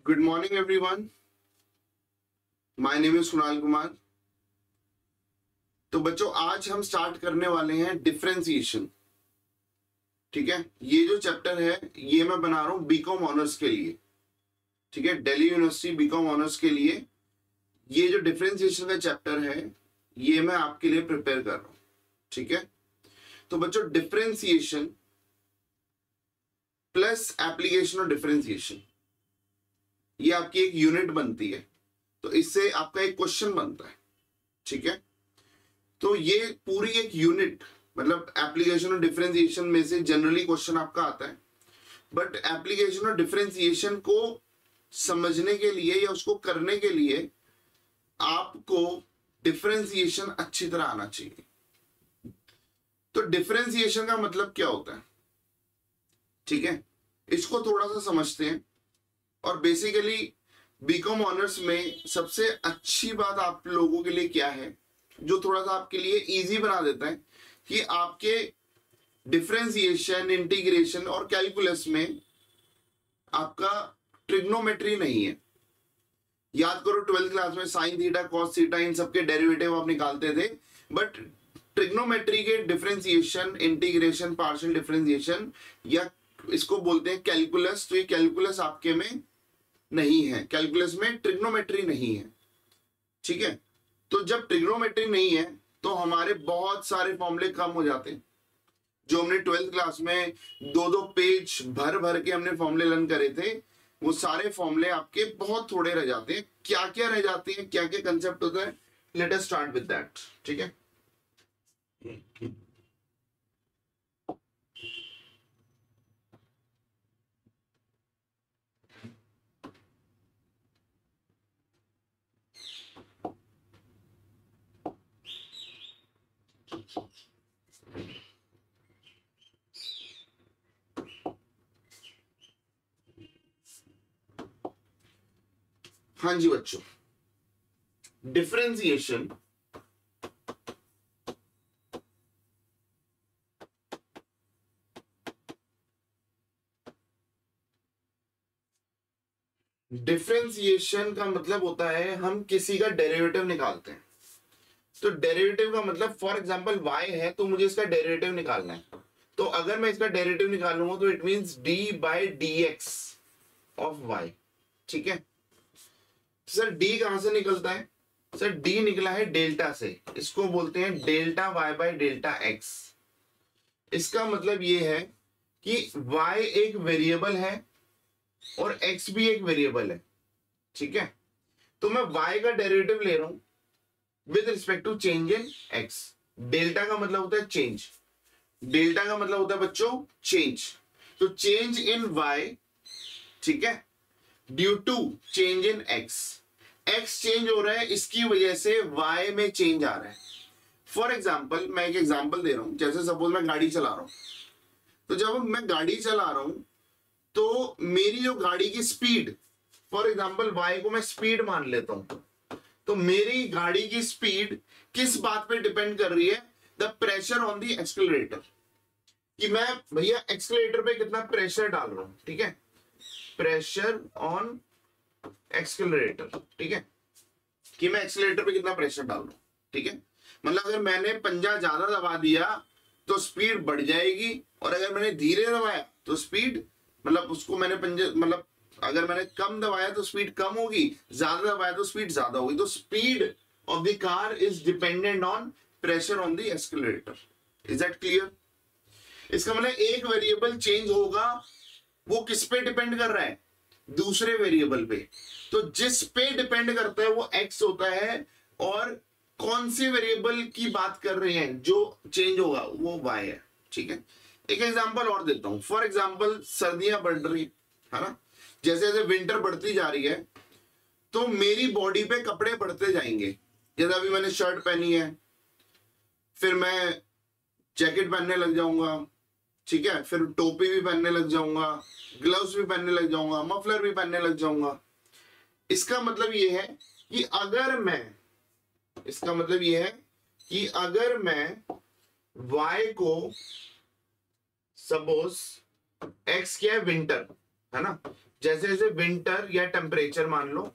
Good morning everyone, my name is Kunal Kumar. तो बच्चों आज हम स्टार्ट करने वाले हैं डिफरेंशिएशन। ठीक है, ये जो चैप्टर है ये मैं बना रहा हूं बीकॉम ऑनर्स के लिए। ठीक है, दिल्ली यूनिवर्सिटी बीकॉम ऑनर्स के लिए ये जो डिफरेंशिएशन का चैप्टर है ये मैं आपके लिए प्रिपेयर कर रहा हूं। ठीक है, तो बच्चों differentiation plus application of differentiation ये आपकी एक यूनिट बनती है, तो इससे आपका एक क्वेश्चन बनता है। ठीक है, तो ये पूरी एक यूनिट मतलब एप्लीकेशन ऑफ डिफरेंशिएशन में से जनरली क्वेश्चन आपका आता है, बट एप्लीकेशन ऑफ डिफरेंशिएशन को समझने के लिए या उसको करने के लिए आपको डिफरेंशिएशन अच्छी तरह आना चाहिए। तो डिफरेंशिएशन का मतलब क्या होता है, ठीक है, इसको थोड़ा सा समझते हैं। और बेसिकली बीकॉम ऑनर्स में सबसे अच्छी बात आप लोगों के लिए क्या है जो थोड़ा सा आपके लिए इजी बना देता है कि आपके डिफरेंशिएशन, इंटीग्रेशन और कैलकुलस में आपका ट्रिग्नोमेट्री नहीं है। याद करो 12th क्लास में साइन थीटा, कॉस थीटा, इन सबके डेरिवेटिव आप निकालते थे, बट ट्रिग्नोमेट्री के डिफरेंशिएशन, इंटीग्रेशन, पार्शियल डिफरेंशिएशन या इसको बोलते हैं कैलकुलस, तो ये कैलकुलस आपके में नहीं है, कैलकुलस में ट्रिग्नोमेट्री नहीं है। ठीक है, तो जब ट्रिग्नोमेट्री नहीं है तो हमारे बहुत सारे फॉर्मूले कम हो जाते हैं। जो हमने 12th क्लास में दो दो पेज भर भर के हमने फॉर्मूले लर्न करे थे, वो सारे फॉर्मूले आपके बहुत थोड़े रह जाते हैं। क्या क्या रह जाते हैं, क्या क्या कंसेप्ट होता है, let us start with that. ठीक है, हाँ जी बच्चों, डिफरेंशिएशन डिफरेंशिएशन का मतलब होता है हम किसी का डेरिवेटिव निकालते हैं। तो डेरिवेटिव का मतलब फॉर एग्जांपल y है तो मुझे इसका डेरिवेटिव निकालना है। तो अगर मैं इसका डेरिवेटिव निकालूंगा तो it means d by d x of y। ठीक है, सर d कहां से निकलता है? सर d निकला है डेल्टा से, इसको बोलते हैं delta y by delta x। इसका मतलब ये है कि y एक वेरिएबल है और x भी एक वेरिएबल है। ठीक है, तो मैं y का डेरिवेटिव ले रहा हूं with respect to change in x। Delta का मतलब होता है चेंज, डेल्टा का मतलब होता है बच्चों चेंज। तो चेंज इन y, ठीक है, due to change in x। x change हो रहा है, इसकी वजह से y में चेंज आ रहा है। फॉर एग्जाम्पल मैं एक एग्जाम्पल दे रहा हूं, जैसे सपोज मैं गाड़ी चला रहा हूं, तो जब मैं गाड़ी चला रहा हूं तो मेरी जो गाड़ी की स्पीड, फॉर एग्जाम्पल y को मैं स्पीड मान लेता हूं, तो मेरी गाड़ी की स्पीड किस बात पे डिपेंड कर रही है? The pressure on the accelerator, कि मैं भैया एक्सेलरेटर पे कितना प्रेशर डाल रहा हूं। ठीक है, प्रेशर ऑन एक्सेलरेटर, ठीक है, कि मैं एक्सेलरेटर पे कितना प्रेशर डाल रहा हूं। ठीक है, मतलब अगर मैंने पंजा ज्यादा दबा दिया तो स्पीड बढ़ जाएगी, और अगर मैंने धीरे दबाया तो स्पीड, मतलब उसको मैंने पंजे मतलब अगर मैंने कम दबाया तो स्पीड कम होगी, ज्यादा दबाया तो स्पीड ज्यादा होगी। तो speed of the car is dependent on pressure on the accelerator. Is that clear? इसका मतलब एक वेरिएबल चेंज होगा, वो किस पे डिपेंड कर रहा है? दूसरे वेरिएबल पे। तो जिस पे डिपेंड करता है वो x होता है, और कौन से वेरिएबल की बात कर रहे हैं जो चेंज होगा वो y है। ठीक है, एक एग्जांपल और देता हूं। फॉर एग्जांपल सर्दियां बढ़ रही है ना, जैसे जैसे विंटर बढ़ती जा रही है तो मेरी बॉडी पे कपड़े बढ़ते जाएंगे। जैसे अभी मैंने शर्ट पहनी है, फिर मैं जैकेट पहनने लग जाऊंगा, ठीक है, फिर टोपी भी पहनने लग जाऊंगा, ग्लव्स भी पहनने लग जाऊंगा, मफलर भी पहनने लग जाऊंगा। इसका मतलब ये है कि अगर मैं, इसका मतलब ये है कि अगर मैं y को सपोज x क्या है, विंटर है ना, जैसे जैसे विंटर या टेम्परेचर मान लो,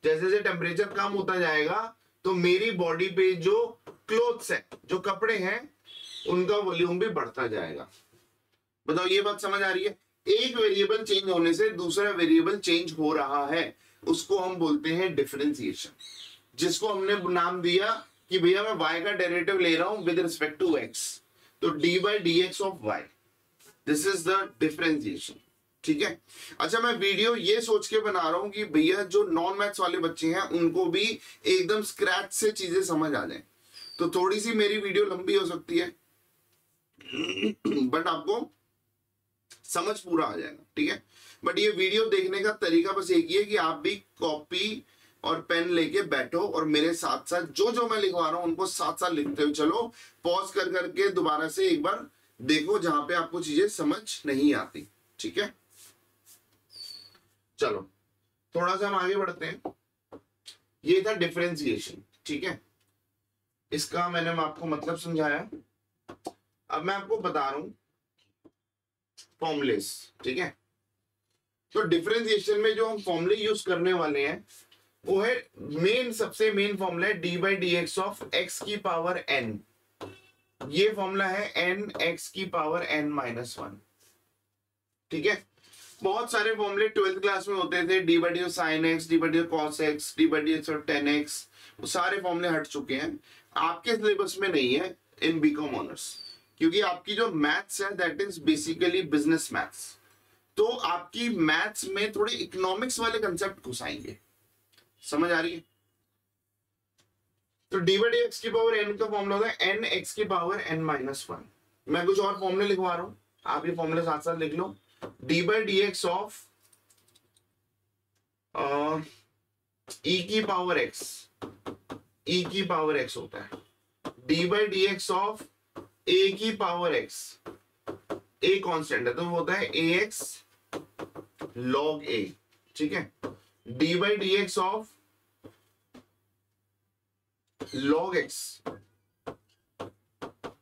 जैसे जैसे टेम्परेचर कम होता जाएगा तो मेरी बॉडी पे जो क्लोथ्स है, जो कपड़े हैं, उनका वॉल्यूम भी बढ़ता जाएगा। बताओ ये बात समझ आ रही है? एक वेरिएबल चेंज होने से दूसरा वेरिएबल चेंज हो रहा है, उसको हम बोलते हैं डिफरेंशिएशन, जिसको हमने नाम दिया कि भैया मैं y का डेरिवेटिव ले रहा हूं विद रिस्पेक्ट टू x, तो d by d x of y, this is the differentiation. ठीक है। अच्छा, मैं वीडियो ये सोच के बना रहा हूं कि भैया जो नॉन मैथ्स वाले बच्चे हैं उनको भी एकदम स्क्रैच से चीजें समझ आ जाए, तो थोड़ी सी मेरी वीडियो लंबी हो सकती है बट आपको समझ पूरा आ जाएगा। ठीक है। बट ये वीडियो देखने का तरीका बस एक ही है कि आप भी कॉपी और पेन लेके बैठो और मेरे साथ साथ जो जो मैं लिखवा रहा हूं उनको साथ साथ लिखते हुए चलो, पॉज कर करके दोबारा से एक बार देखो जहां पे आपको चीजें समझ नहीं आती। ठीक है, चलो थोड़ा सा हम आगे बढ़ते हैं। ये था डिफरेंशिएशन। ठीक है, इसका मैंने आपको मतलब समझाया। अब मैं आपको बता रहा हूं फॉर्मूलेस। ठीक है, तो डिफरेंशिएशन में जो हम फॉर्मूले यूज करने वाले हैं वो है सबसे मेन फॉर्मूला है d by d x of x की पावर एन। ये फॉर्मूला है एन एक्स की पावर एन माइनस वन। ठीक है, बहुत सारे फॉर्मूले 12th क्लास में होते थे, D by D sine x, D by D cos x, D by d x और टेन एक्स, वो सारे फॉर्मूले हट चुके हैं, आपके सिलेबस में नहीं है इन बीकॉम ऑनर्स, क्योंकि आपकी जो मैथ्स है that is basically business maths, तो आपकी मैथ्स में थोड़े इकोनॉमिक्स वाले कंसेप्ट घुसाएंगे। समझ आ रही है? तो डी बाई डी एक्स की पावर एन का फॉर्मूला होता है एन एक्स की पावर एन माइनस वन। मैं कुछ और फॉर्मूले लिखवा रहा हूं, आप ये फॉर्मूले साथ साथ लिख लो। D by d x of e की पावर एक्स, ई की पावर एक्स होता है d by d x of a की पावर एक्स, ए कांस्टेंट है तो वो होता है ए एक्स लॉग ए। ठीक है, d by d x of log x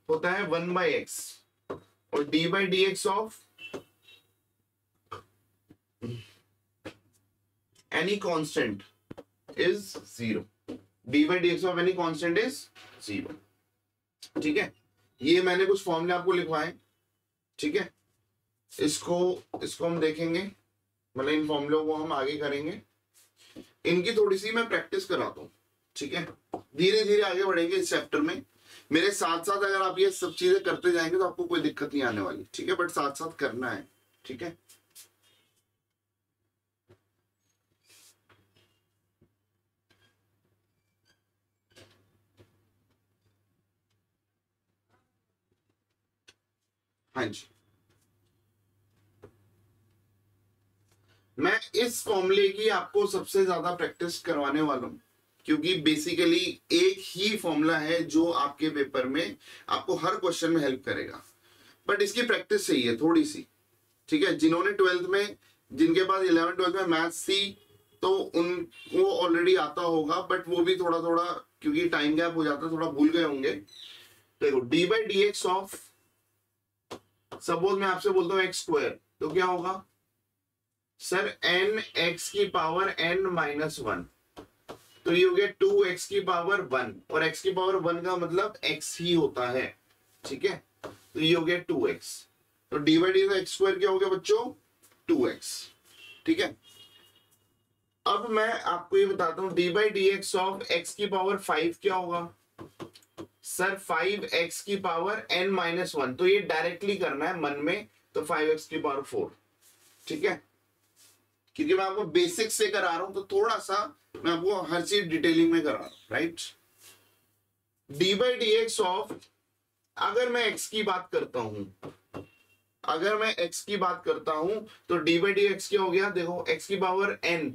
होता है वन बाई एक्स, और D by d x of any constant is zero. D by d x of any constant is zero. ठीक है, ये मैंने कुछ फॉर्मूले आपको लिखवाए। ठीक है, इसको हम देखेंगे, मतलब इन फॉर्मूलों को हम आगे करेंगे, इनकी थोड़ी सी मैं प्रैक्टिस कराता हूं। ठीक है, धीरे धीरे आगे बढ़ेंगे इस चैप्टर में। मेरे साथ साथ अगर आप ये सब चीजें करते जाएंगे तो आपको कोई दिक्कत नहीं आने वाली। ठीक है, बट साथ साथ करना है। ठीक है, हाँ जी, मैं इस फॉर्मूले की आपको सबसे ज्यादा प्रैक्टिस करवाने वाला हूं, क्योंकि बेसिकली एक ही फॉर्मूला है जो आपके पेपर में आपको हर क्वेश्चन में हेल्प करेगा, बट इसकी प्रैक्टिस चाहिए थोड़ी सी। ठीक है, जिन्होंने 12th में, जिनके पास 11th 12th में मैथ्स थी तो उनको ऑलरेडी आता होगा, बट वो भी थोड़ा थोड़ा क्योंकि टाइम गैप हो जाता है थोड़ा भूल गए होंगे। देखो D by d x of, suppose मैं आपसे बोलता हूँ एक्स स्क्वायर, तो क्या होगा सर एन एक्स की पावर एन माइनस वन, तो ये हो गया 2x की पावर 1, और x की पावर 1 का मतलब x ही होता है। ठीक है, तो ये हो गया 2x, तो d by d x square क्या हो गया बच्चों 2x। ठीक है, अब मैं आपको ये बताता हूं d by d x of x की पावर 5 क्या होगा सर 5x की पावर n माइनस वन, तो ये डायरेक्टली करना है मन में, तो 5x की पावर 4। ठीक है, क्योंकि मैं आपको बेसिक से करा रहा हूं तो थोड़ा सा मैं आपको हर चीज डिटेलिंग में करा रहा हूं। Right, D by d x of, अगर मैं x की बात करता हूं, अगर मैं x की बात करता हूं तो डी बाई डी एक्स क्या हो गया, देखो x की पावर n,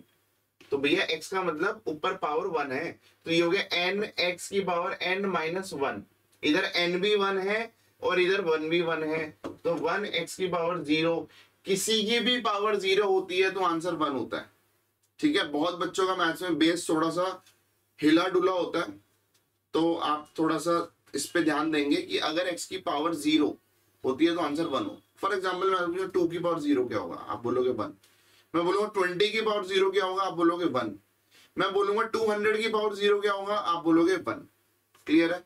तो भैया x का मतलब ऊपर पावर 1 है, तो ये हो गया n x की पावर n माइनस वन, इधर n भी 1 है और इधर 1 भी 1 है, तो 1 x की पावर 0, किसी की भी पावर 0 होती है तो आंसर 1 होता है। ठीक है, बहुत बच्चों का मैथ्स में बेस थोड़ा सा हिला डुला होता है, तो आप थोड़ा सा इस पे ध्यान देंगे कि अगर x की पावर 0 होती है तो आंसर 1 हो। फॉर एग्जाम्पल मैं 2 की पावर 0 क्या होगा, आप बोलोगे 1, मैं बोलूंगा 20 की पावर 0 क्या होगा, आप बोलोगे 1। मैं बोलूंगा 200 की पावर 0 क्या होगा, आप बोलोगे 1। क्लियर है?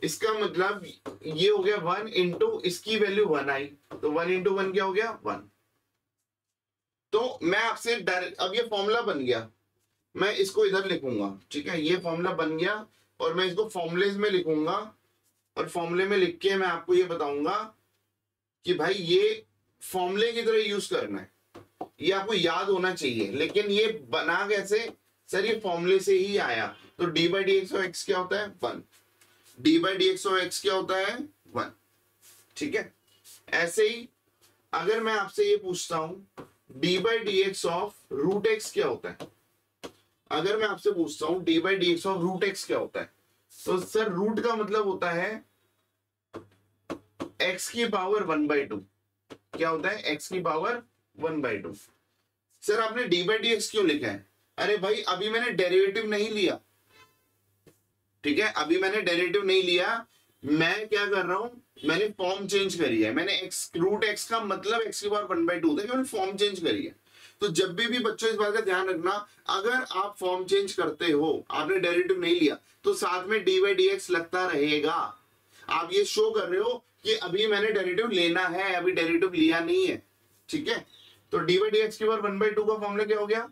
इसका मतलब ये हो गया 1 इंटू इसकी वैल्यू 1 आई, तो 1 इंटू 1 क्या हो गया 1। तो मैं आपसे डायरेक्ट, अब ये फॉर्मूला बन गया, मैं इसको इधर लिखूंगा, ठीक है, ये फॉर्मूला बन गया और मैं इसको फॉर्मूलेज में लिखूंगा और फॉर्मूले में लिख के मैं आपको ये बताऊंगा कि भाई ये फॉर्मूले की तरह यूज करना है, ये आपको याद होना चाहिए। लेकिन ये बना कैसे सर, ये फॉर्मूले से ही आया। तो d by d x of x क्या होता है 1, D by d x of x क्या होता है 1, ठीक है। ऐसे ही अगर मैं आपसे ये पूछता हूं d by d x of root x क्या होता है, अगर मैं आपसे पूछता हूं d by d x of root x क्या होता है, तो सर रूट का मतलब होता है एक्स की पावर 1/2। क्या होता है एक्स की पावर 1/2। सर आपने डी बाई डी एक्स क्यों लिखा है, अरे भाई अभी मैंने डेरिवेटिव नहीं लिया, ठीक है, अभी मैंने डेरिवेटिव नहीं लिया, मैं क्या कर रहा हूं, मैंने फॉर्म चेंज करी है, मैंने एक्स रूट एक्स का मतलब एक्स की पावर 1/2 था, मैंने फॉर्म चेंज करी है। तो जब भी बच्चों इस बात का ध्यान रखना, अगर आप फॉर्म चेंज करते हो, आपने डेरिवेटिव नहीं लिया, तो साथ में डी बाई डी एक्स लगता रहेगा। आप ये शो कर रहे हो कि अभी मैंने डेरिवेटिव लेना है, अभी डेरिवेटिव लिया नहीं है, ठीक है। तो डी बाई डी एक्स की पावर 1/2 का फॉर्मूला क्या हो गया,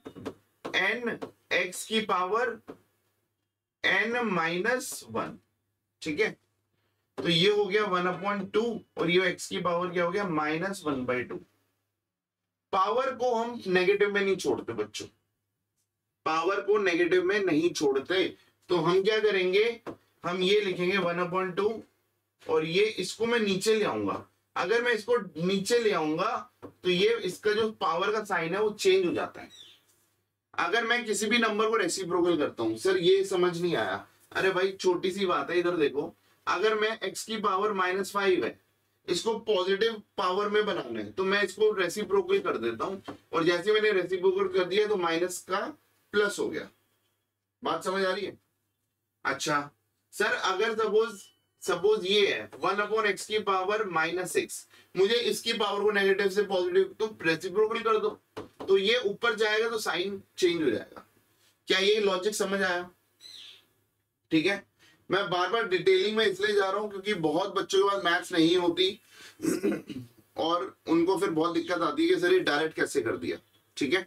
एन एक्स की पावर n माइनस 1, ठीक है। तो ये हो गया 1/2 और ये x की पावर क्या हो गया -1/2। पावर को हम नेगेटिव में नहीं छोड़ते बच्चों, पावर को नेगेटिव में नहीं छोड़ते। तो हम क्या करेंगे, हम ये लिखेंगे 1/2 और ये इसको मैं नीचे ले आऊंगा। अगर मैं इसको नीचे ले आऊंगा तो ये इसका जो पावर का साइन है वो चेंज हो जाता है। अगर मैं किसी भी नंबर को रेसिप्रोकल करता हूं, सर ये समझ नहीं आया, अरे भाई छोटी सी बात है, इधर देखो, अगर मैं x की पावर -5 है, इसको पॉजिटिव पावर में बनाना है, तो मैं इसको रेसिप्रोकल कर देता हूं और जैसे मैंने रेसिप्रोकल कर दिया तो माइनस का प्लस हो गया। बात समझ आ रही है? अच्छा सर अगर सपोज ये है 1/x की पावर -6, मुझे इसकी पावर को नेगेटिव से पॉजिटिव तो रेसिप्रोकल कर दो, तो ये ऊपर जाएगा तो साइन चेंज हो जाएगा। क्या ये लॉजिक समझ आया? ठीक है, मैं बार बार डिटेलिंग में इसलिए जा रहा हूं क्योंकि बहुत बच्चों के पास मैथ्स नहीं होती और उनको फिर बहुत दिक्कत आती है कि सर ये डायरेक्ट कैसे कर दिया, ठीक है।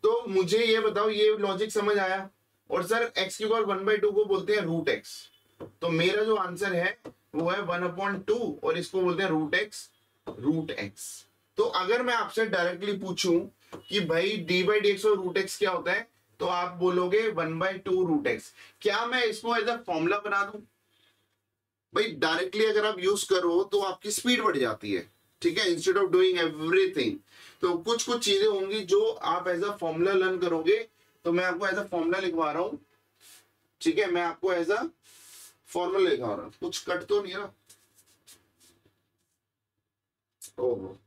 तो मुझे ये बताओ, ये लॉजिक समझ आया? और सर x की पावर 1/2 को बोलते हैं रूट एक्स, तो मेरा जो आंसर है वो है 1/2 और इसको बोलते हैं रूट एक्स। तो अगर मैं आपसे डायरेक्टली पूछूं कि भाई डी बाई डी एक्स और रूट एक्स क्या होता है, तो आप बोलोगे 1/2 रूट एक्स। क्या मैं इसको एज अ फॉर्मूला बना दूं? भाई डायरेक्टली अगर आप यूज करो तो आपकी स्पीड बढ़ जाती है, ठीक है, इंस्टेड ऑफ डूइंग एवरीथिंग। तो कुछ चीजें होंगी जो आप एज अ फॉर्मूला लर्न करोगे, तो मैं आपको एज अ फॉर्मूला लिखवा रहा हूं, ठीक है, मैं आपको एज अ फॉर्मूला लिखवा रहा हूं। कुछ कट तो नहीं है ना? ओहो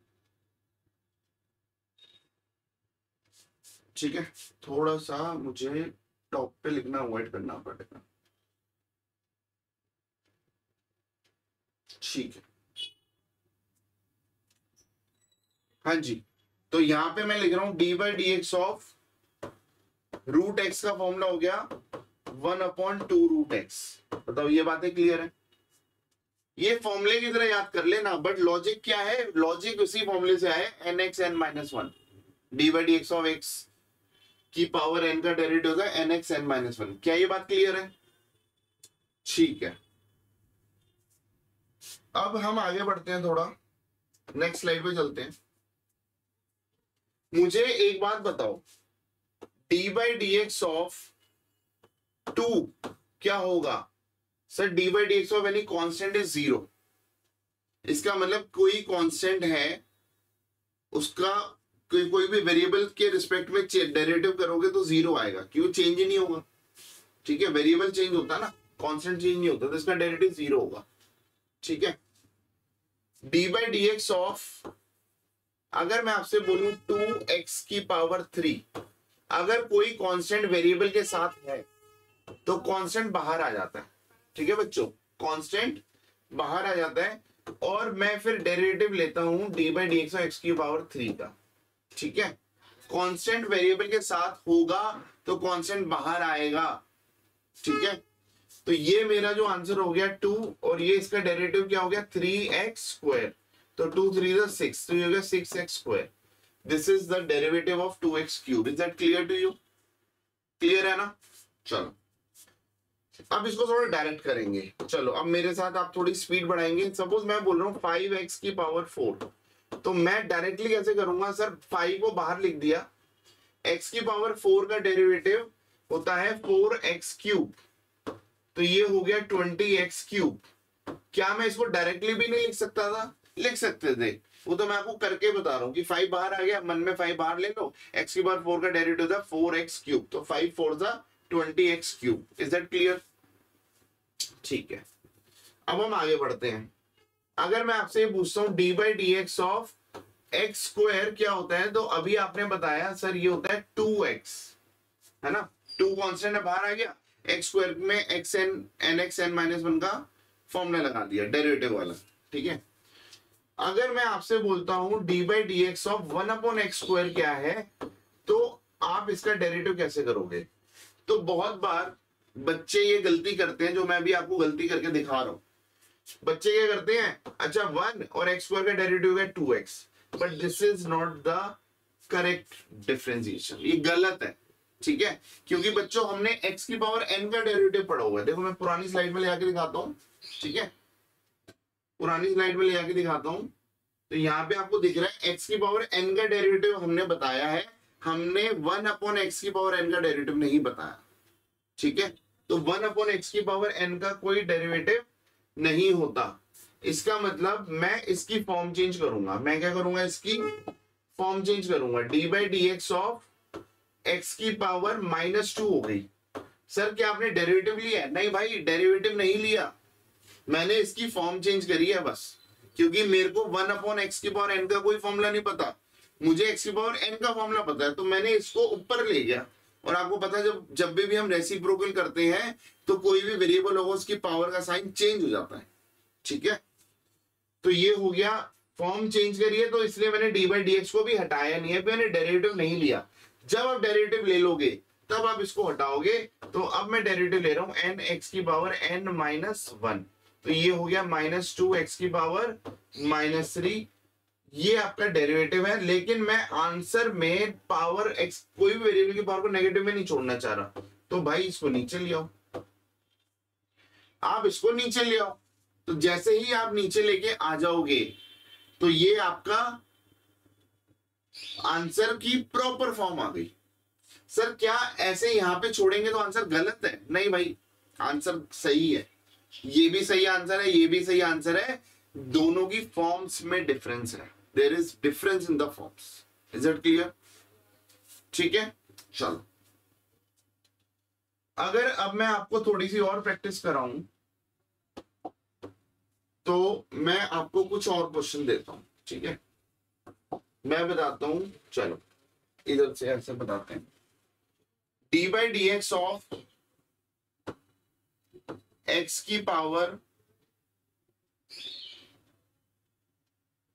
ठीक है, थोड़ा सा मुझे टॉप पे लिखना अवॉइड करना पड़ेगा, ठीक है। हाँ जी, तो यहां पे मैं लिख रहा हूं d by d x of root x का फॉर्मूला हो गया 1/2 रूट एक्स। बताओ ये बातें क्लियर है? ये फॉर्मूले की तरह याद कर लेना, बट लॉजिक क्या है, लॉजिक उसी फॉर्मूले से आए nx n-1, D by d x of x की पावर n का डेरिवेटिव होगा nx n-1। क्या ये बात क्लियर है? ठीक है, अब हम आगे बढ़ते हैं, थोड़ा नेक्स्ट स्लाइड पे चलते हैं। मुझे एक बात बताओ, d by d x of 2 क्या होगा? Sir D by d x of any constant is 0। इसका मतलब कोई कांस्टेंट है, उसका कोई भी वेरिएबल के रिस्पेक्ट में डेरिवेटिव करोगे तो 0 आएगा, क्यों? चेंज ही नहीं होगा, ठीक है, वेरिएबल चेंज होता ना, कांस्टेंट चेंज नहीं होता, तो इसका डेरिवेटिव 0 होगा, ठीक है। D by d x of, अगर मैं आपसे बोलूं 2x की पावर 3, अगर कोई कांस्टेंट वेरिएबल के साथ है तो कांस्टेंट बाहर आ जाता है, ठीक है बच्चों, कांस्टेंट बाहर आ जाता है। और मैं फिर डेरिवेटिव लेता हूं d by d x of x की पावर 3 का, ठीक है। कांस्टेंट वेरिएबल के साथ होगा तो कांस्टेंट बाहर आएगा, ठीक है। तो ये मेरा जो आंसर हो गया 2 और ये इसका डेरिवेटिव क्या हो गया 3x²। तो 2 3 6, तो ये हो गया 6x²। This is the derivative of 2x³। Is that clear to you? Clear है ना? चलो अब इसको थोड़ा डायरेक्ट करेंगे। चलो अब मेरे साथ आप थोड़ी स्पीड बढ़ाएंगे। सपोज मैं बोल रहा हूँ 5x की पावर 4, तो मैं डायरेक्टली कैसे करूंगा सर? 5 को बाहर लिख दिया, x की पावर 4 का डेरिवेटिव होता है 4x³, तो ये हो गया 20x³। क्या मैं इसको डायरेक्टली भी नहीं लिख सकता था? लिख सकते थे, वो तो मैं आपको करके बता रहा हूँ कि 5 बाहर आ गया, मन में 5 बाहर ले लो, x की पावर 4 का डेरिवेटिव था 4x³, तो 5 4 था 20x³। Is that clear? ठीक है, अब हम आगे बढ़ते हैं। अगर मैं आपसे ये पूछता हूँ d by d x of x² क्या होता है, तो अभी आपने बताया सर ये होता है 2x, है ना। 2 कांस्टेंट बाहर आ गया, x² में xn nxn-1 का फॉर्मूला लगा दिया डेरिवेटिव वाला, ठीक है। अगर मैं आपसे बोलता हूं d by d x of 1/x² क्या है, तो आप इसका डेरिवेटिव कैसे करोगे? तो बहुत बार बच्चे ये गलती करते हैं, जो मैं भी आपको गलती करके दिखा रहा हूं। बच्चे क्या करते हैं, अच्छा 1 और x² का डेरिवेटिव है 2x, but this is not the correct differentiation, ये गलत है, ठीक है। क्योंकि बच्चों हमने x की पावर n का डेरिवेटिव पढ़ा हुआ है। देखो मैं पुरानी स्लाइड में ले आके दिखाता हूं, ठीक है, पुरानी स्लाइड में ले आके दिखाता हूं। तो यहाँ पे आपको दिख रहा है x की पावर n का डेरिवेटिव हमने बताया है, हमने 1/x की पावर n का डेरिवेटिव नहीं बताया, ठीक है। तो 1/x की पावर n का कोई डेरिवेटिव नहीं होता। इसका मतलब मैं इसकी फॉर्म चेंज करूंगा। मैं क्या करूंगा? इसकी फॉर्म चेंज करूंगा। D by d x of x की पावर -2 हो गई। सर क्या आपने डेरिवेटिव लिया है? नहीं भाई, डेरिवेटिव नहीं लिया, मैंने इसकी फॉर्म चेंज करी है बस। क्योंकि मेरे को 1/x की पावर n का कोई फॉर्मूला नहीं पता, मुझे x की पावर n का फॉर्मूला पता है, तो मैंने इसको ऊपर ले गया। और आपको पता है जब भी हम रेसिप्रोकल करते हैं तो कोई भी वेरिएबल होगा उसकी पावर का साइन चेंज हो जाता है, ठीक है। तो ये हो गया, फॉर्म चेंज करिए, तो इसलिए मैंने डी बाई डी एक्स को भी हटाया नहीं है, मैंने डेरिवेटिव नहीं लिया। जब आप डेरिवेटिव ले लोगे तब आप इसको हटाओगे। तो अब मैं डेरिवेटिव ले रहा हूं n x की पावर n-1, तो ये हो गया -2x की पावर -3। ये आपका डेरिवेटिव है, लेकिन मैं आंसर में पावर x, कोई भी वेरिएबल की पावर को नेगेटिव में नहीं छोड़ना चाह रहा। तो भाई इसको नीचे ले आओ, आप इसको नीचे ले आओ। तो जैसे ही आप नीचे लेके आ जाओगे तो ये आपका आंसर की प्रॉपर फॉर्म आ गई। सर क्या ऐसे यहां पे छोड़ेंगे तो आंसर गलत है? नहीं भाई, आंसर सही है, ये भी सही आंसर है, ये भी सही आंसर है। दोनों की फॉर्म्स में डिफरेंस है, there is difference in the forms. Is it clear? ठीक है, चलो अगर अब मैं आपको थोड़ी सी और प्रैक्टिस कराऊं तो मैं आपको कुछ और क्वेश्चन देता हूं, ठीक है। मैं बताता हूं, चलो इधर से ऐसे बताते हैं। D by d x of x की पावर,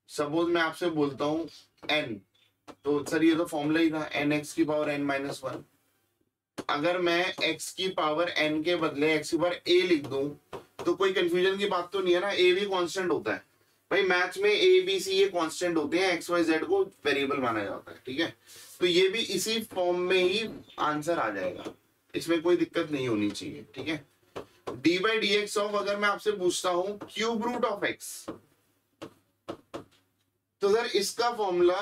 सपोज मैं आपसे बोलता हूं n, तो सर ये तो फॉर्मूला ही था nx की पावर n-1। अगर मैं x की पावर n के बदले x की पावर a लिख दूं तो कोई कंफ्यूजन की बात तो नहीं है ना, a भी कांस्टेंट होता है भाई, मैथ्स में a b c ये कांस्टेंट होते हैं, x y z को वेरिएबल माना जाता है, ठीक है। तो ये भी इसी फॉर्म में ही आंसर आ जाएगा, इसमें कोई दिक्कत नहीं होनी चाहिए, ठीक है। D by d x of, अगर मैं आपसे पूछता हूं क्यूब रूट ऑफ x, तो सर इसका फॉर्मूला,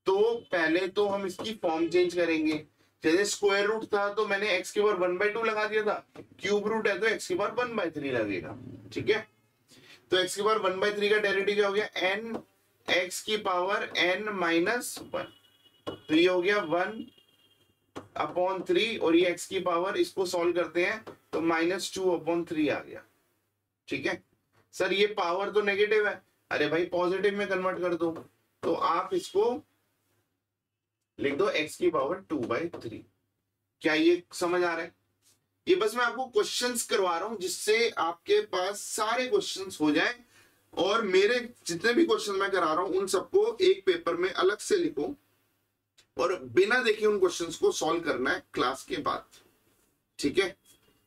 तो पहले तो हम इसकी फॉर्म चेंज करेंगे। जैसे स्क्वायर रूट था तो मैंने x की पावर 1/2 लगा दिया था, क्यूब रूट है तो x की पावर 1/3 लगेगा, ठीक है। तो x की पावर 1/3 का डेरिवेटिव क्या हो गया, n x की पावर n-1, तो ये हो गया 1/3, और ये x की पावर, इसको सॉल्व करते हैं तो -2/3 आ गया, ठीक है। सर ये पावर तो नेगेटिव है, अरे भाई पॉजिटिव में कन्वर्ट कर दो, तो आप इसको लिख दो x की पावर 2/3। क्या ये समझ आ रहा है? ये बस मैं आपको क्वेश्चंस करवा रहा हूं जिससे आपके पास सारे क्वेश्चंस हो जाएं और मेरे जितने भी क्वेश्चन मैं करा रहा हूं उन सबको एक पेपर में अलग से लिखो और बिना देखे उन क्वेश्चंस को सॉल्व करना है क्लास के बाद, ठीक है।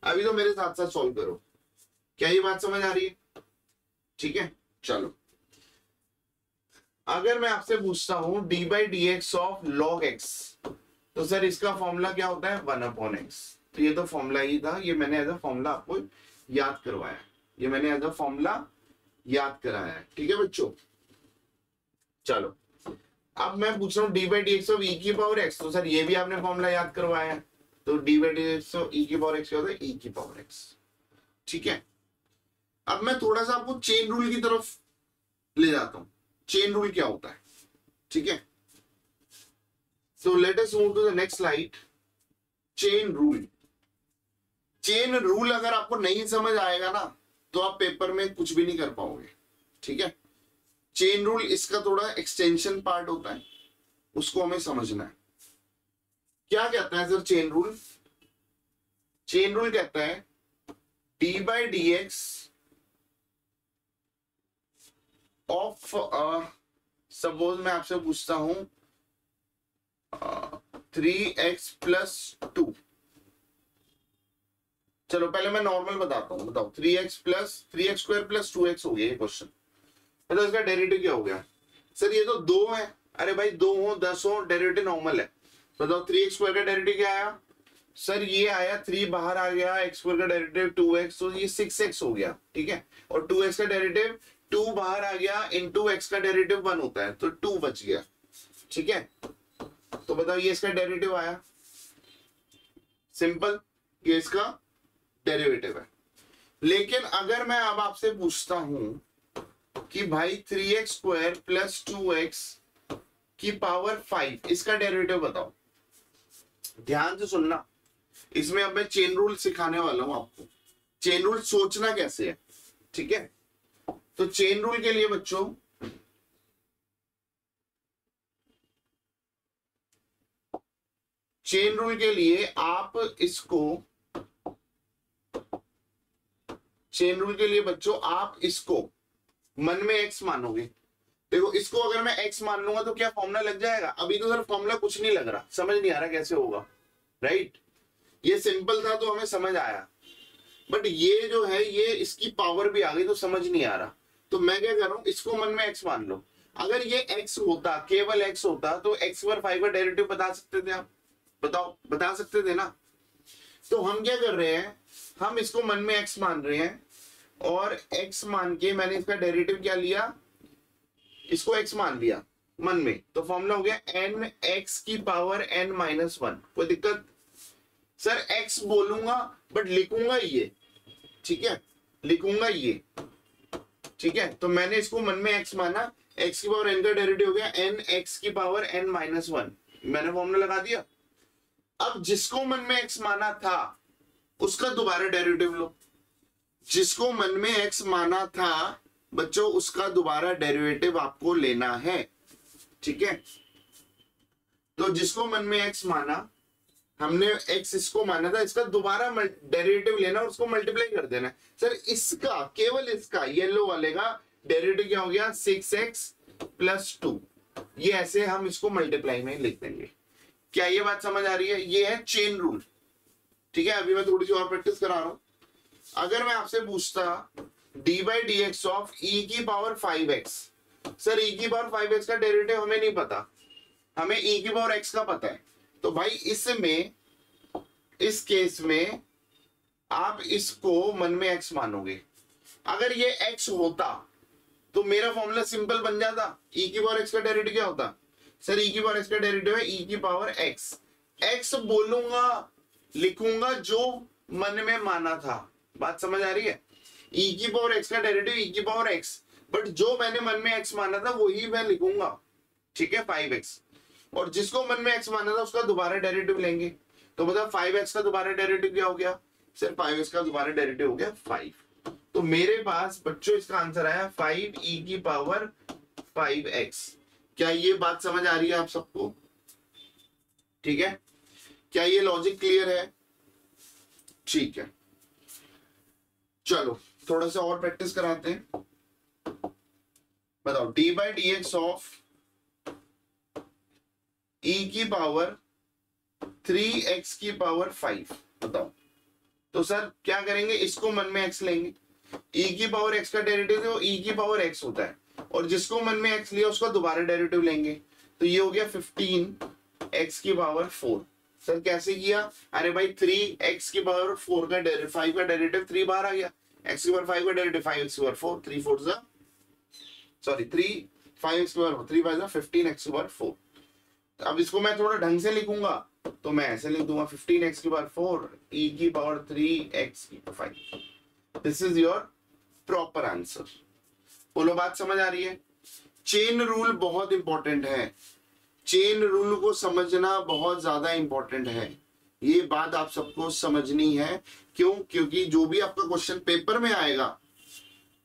अभी तो मेरे साथ साथ सॉल्व करो। क्या ये बात समझ आ रही है? ठीक है, चलो। अगर मैं आपसे पूछता हूं d by d x of log x, तो सर इसका फॉर्मूला क्या होता है? 1/x। तो ये तो फॉर्मूला ही था, ये मैंने एज अ फॉर्मूला आपको याद करवाया, ये मैंने एज अ फॉर्मूला याद कराया है, ठीक है बच्चों। चलो अब मैं पूछ रहा हूँ d by d x of e की पावर एक्स, तो सर ये भी आपने फॉर्मूला याद करवाया है। तो d by d x of e की पावर एक्स क्या होता है? ई की पावर एक्स, ठीक है। अब मैं थोड़ा सा आपको चेन रूल की तरफ ले जाता हूं। चेन रूल क्या होता है, ठीक है। So let us move to the next slide. Chain rule. Chain rule अगर आपको नहीं समझ आएगा ना तो आप पेपर में कुछ भी नहीं कर पाओगे, ठीक है। चेन रूल इसका थोड़ा एक्सटेंशन पार्ट होता है, उसको हमें समझना है। क्या कहता है sir chain rule? Chain rule कहता है d by d x of, suppose मैं आपसे पूछता हूं 3x प्लस 2। चलो पहले मैं नॉर्मल बताता हूं, बताओ 3x plus 3x square plus 2x हो गया ये क्वेश्चन। तो इसका डेरिवेटिव क्या हो गया? सर ये तो 2 है। अरे भाई 2 हो 10 हो डेरिवेटिव नॉर्मल है। बताओ 3x स्क्वायर का डेरिवेटिव क्या आया? सर ये आया 3 बाहर आ गया, x स्क्वायर का डेरिवेटिव 2x, तो ये 6x हो गया, ठीक है। और 2x का डेरिवेटिव 2 बाहर आ गया, इनटू x का डेरिवेटिव 1 होता है, तो 2 बच गया, ठीक है। तो बताओ ये इसका डेरिवेटिव आया, सिंपल, ये इसका डेरिवेटिव है। लेकिन अगर मैं अब आपसे पूछता हूं कि भाई 3x स्क्वायर प्लस 2x की पावर 5, इसका डेरिवेटिव बताओ। ध्यान से सुनना, इसमें अब मैं चेन रूल सिखाने वाला हूं आपको। चेन रूल सोचना कैसे है, ठीक है। तो चेन रूल के लिए बच्चों चेन रूल के लिए आप इसको, चेन रूल के लिए बच्चों आप इसको मन में x मानोगे। देखो इसको अगर मैं x मान लूंगा तो क्या फॉर्मूला लग जाएगा? अभी तो सर फॉर्मूला कुछ नहीं लग रहा, समझ नहीं आ रहा कैसे होगा, राइट। ये सिंपल था तो हमें समझ आया, बट ये जो है ये इसकी पावर भी आ गई तो समझ नहीं आ रहा। तो मैं क्या कर रहा हूं, इसको मन में x मान लो। अगर ये x होता, केवल x होता, तो x पर 5 का डेरिवेटिव बता सकते थे आप? बताओ, बता सकते थे ना। तो हम क्या कर रहे हैं, हम इसको मन में x मान रहे हैं और x मान के मैंने इसका डेरिवेटिव क्या लिया, इसको x मान लिया मन में, तो फॉर्मूला हो गया n x की पावर n माइनस 1। कोई दिक्कत? सर x बोलूंगा बट लिखूंगा ये, ठीक है, लिखूंगा ये, ठीक है। तो मैंने इसको मन में x माना, x की पावर n का डेरिवेटिव हो गया n x की पावर n माइनस 1, मैंने फॉर्मूला लगा दिया। अब जिसको मन में x माना था उसका दोबारा डेरिवेटिव लो। जिसको मन में x माना था बच्चों उसका दोबारा डेरिवेटिव आपको लेना है, ठीक है। तो जिसको मन में x माना, हमने x इसको माना था, इसका दोबारा डेरिवेटिव लेना और उसको मल्टीप्लाई कर देना। सर इसका, केवल इसका, येलो वाले का डेरिवेटिव क्या हो गया? 6x plus 2। ये ऐसे हम इसको मल्टीप्लाई में लिख देंगे। क्या ये बात समझ आ रही है? ये है चेन रूल, ठीक है। अभी मैं थोड़ी सी और प्रैक्टिस करा रहा हूं। अगर मैं आपसे पूछता d by d x of e की पावर 5x, सर ई की पावर 5x का डेरिवेटिव हमें नहीं पता, हमें ई की पावर x का पता है। तो भाई इसमें, इस केस में आप इसको मन में x मानोगे। अगर ये x होता तो मेरा फॉर्मूला सिंपल बन जाता। e की पावर x का डेरिवेटिव क्या होता? सर e की पावर x का डेरिवेटिव है e की पावर x। x बोलूंगा, लिखूंगा जो मन में माना था। बात समझ आ रही है? e की पावर x का डेरिवेटिव e की पावर x, बट जो मैंने मन में x माना था वही मैं लिखूंगा, ठीक है, 5x। और जिसको मन में x माना था उसका दोबारा डेरिवेटिव लेंगे। तो मतलब 5x का दोबारा डेरिवेटिव क्या हो गया? सर 5x का दोबारा डेरिवेटिव हो गया 5। तो मेरे पास बच्चों इसका आंसर आया 5e की पावर 5x। क्या ये बात समझ आ रही है आप सबको? ठीक है, क्या ये लॉजिक क्लियर है? ठीक है, चलो थोड़ा सा और प्रैक्टिस कराते हैं। बताओ d by d x of e की पावर 3x की पावर 5, बताओ। तो सर क्या करेंगे, इसको मन में x लेंगे, e की पावर x का डेरिवेटिव जो e की पावर x होता है, और जिसको मन में x लिया उसका दोबारा डेरिवेटिव लेंगे, तो ये हो गया 15x की पावर 4। सर कैसे किया, अरे भाई 3x की पावर 4 का 5 का डेरिवेटिव 3 बाहर आ गया, x की पावर 5 का डेरिवेटिव 5x की पावर 4, 3 4 जा सॉरी 3 5x की पावर 3 5 जा 15x की पावर 4। अब इसको मैं थोड़ा ढंग से लिखूंगा तो मैं ऐसे लिख दूंगा 15x की पावर 4 e की पावर 3x की power 5। This is your proper answer. बोलो बात समझ आ रही है। चेन रूल बहुत इंपॉर्टेंट है, चेन रूल को समझना बहुत ज्यादा इंपॉर्टेंट है, ये बात आप सबको समझनी है। क्यों, क्योंकि जो भी आपका क्वेश्चन पेपर में आएगा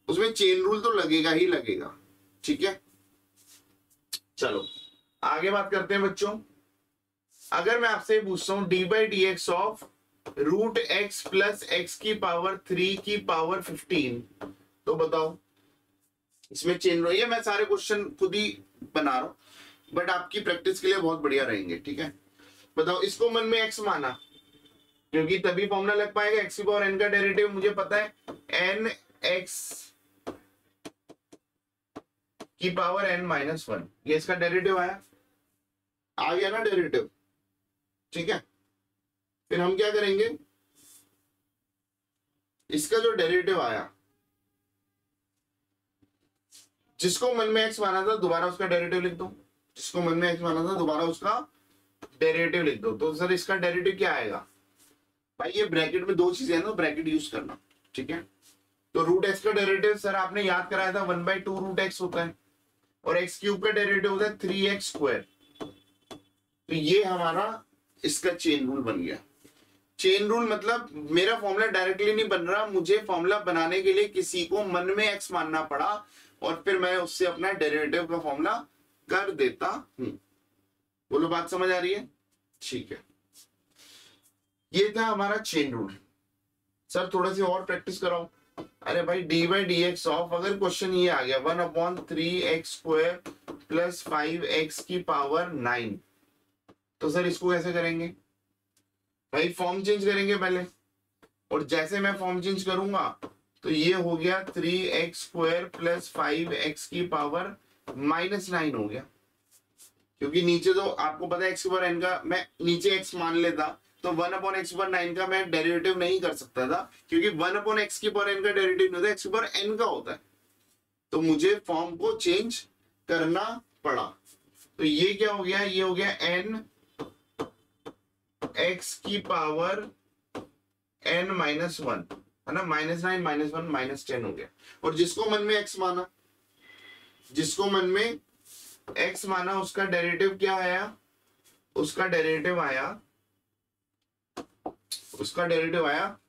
उसमें चेन रूल तो लगेगा ही लगेगा, ठीक है। चलो आगे बात करते हैं बच्चों। अगर मैं आपसे पूछता हूं d by d x of root x plus x की पावर 3 की पावर 15, तो बताओ इसमें चेन रूल, ये मैं सारे क्वेश्चन खुद ही बना रहा हूं बट आपकी प्रैक्टिस के लिए बहुत बढ़िया रहेंगे, ठीक है। बताओ इसको मन में x माना, क्योंकि तभी फॉर्मूला लग पाएगा, x की पावर n का डेरिवेटिव मुझे पता है n x की पावर n माइनस 1, ये इसका डेरिवेटिव आया, आ गया ना डेरिवेटिव, ठीक है। फिर हम क्या करेंगे, इसका जो डेरिवेटिव आया, जिसको मन में x माना था दोबारा उसका डेरिवेटिव लिख दो, जिसको मन में x माना था दोबारा उसका डेरिवेटिव लिख दो। तो सर इसका डेरिवेटिव क्या आएगा, भाई ये ब्रैकेट में दो चीजें हैं ना, ब्रैकेट यूज करना, ठीक है। तो रूट एक्स का डेरिवेटिव सर आपने याद कराया था 1/2 रूट एक्स होता है, और एक्स क्यूब का डेरिवेटिव होता है 3x स्क्वायर। तो ये हमारा इसका चेन रूल बन गया। चेन रूल मतलब मेरा फॉर्मूला डायरेक्टली नहीं बन रहा, मुझे फॉर्मूला बनाने के लिए किसी को मन में x मानना पड़ा और फिर मैं उससे अपना डेरिवेटिव का फॉर्मूला कर देता हूं। बोलो बात समझ आ रही है, ठीक है। ये था हमारा चेन रूल। सर थोड़ा सी और प्रैक्टिस कराओ। अरे भाई D by d x of, अगर क्वेश्चन ये आ गया 1/3x स्क्वायर प्लस 5x की पावर 9, तो सर इसको कैसे करेंगे, भाई फॉर्म चेंज करेंगे पहले, और जैसे मैं फॉर्म चेंज करूंगा तो ये हो गया 3x स्क्वायर प्लस 5x की पावर -9 हो गया, क्योंकि नीचे तो आपको पता है x की पावर n का, मैं नीचे x मान लेता तो 1/x/9 का मैं डेरिवेटिव नहीं कर सकता था, क्योंकि 1/x की पावर n का डेरिवेटिव नहीं होता, x की पावर n का होता है। तो मुझे फॉर्म को चेंज करना पड़ा। तो ये क्या हो गया, ये हो गया n x की पावर n-1 है ना, -9 -1 -10 हो गया। और जिसको मन में x माना, जिसको मन में x माना उसका डेरिवेटिव क्या आया, उसका डेरिवेटिव आया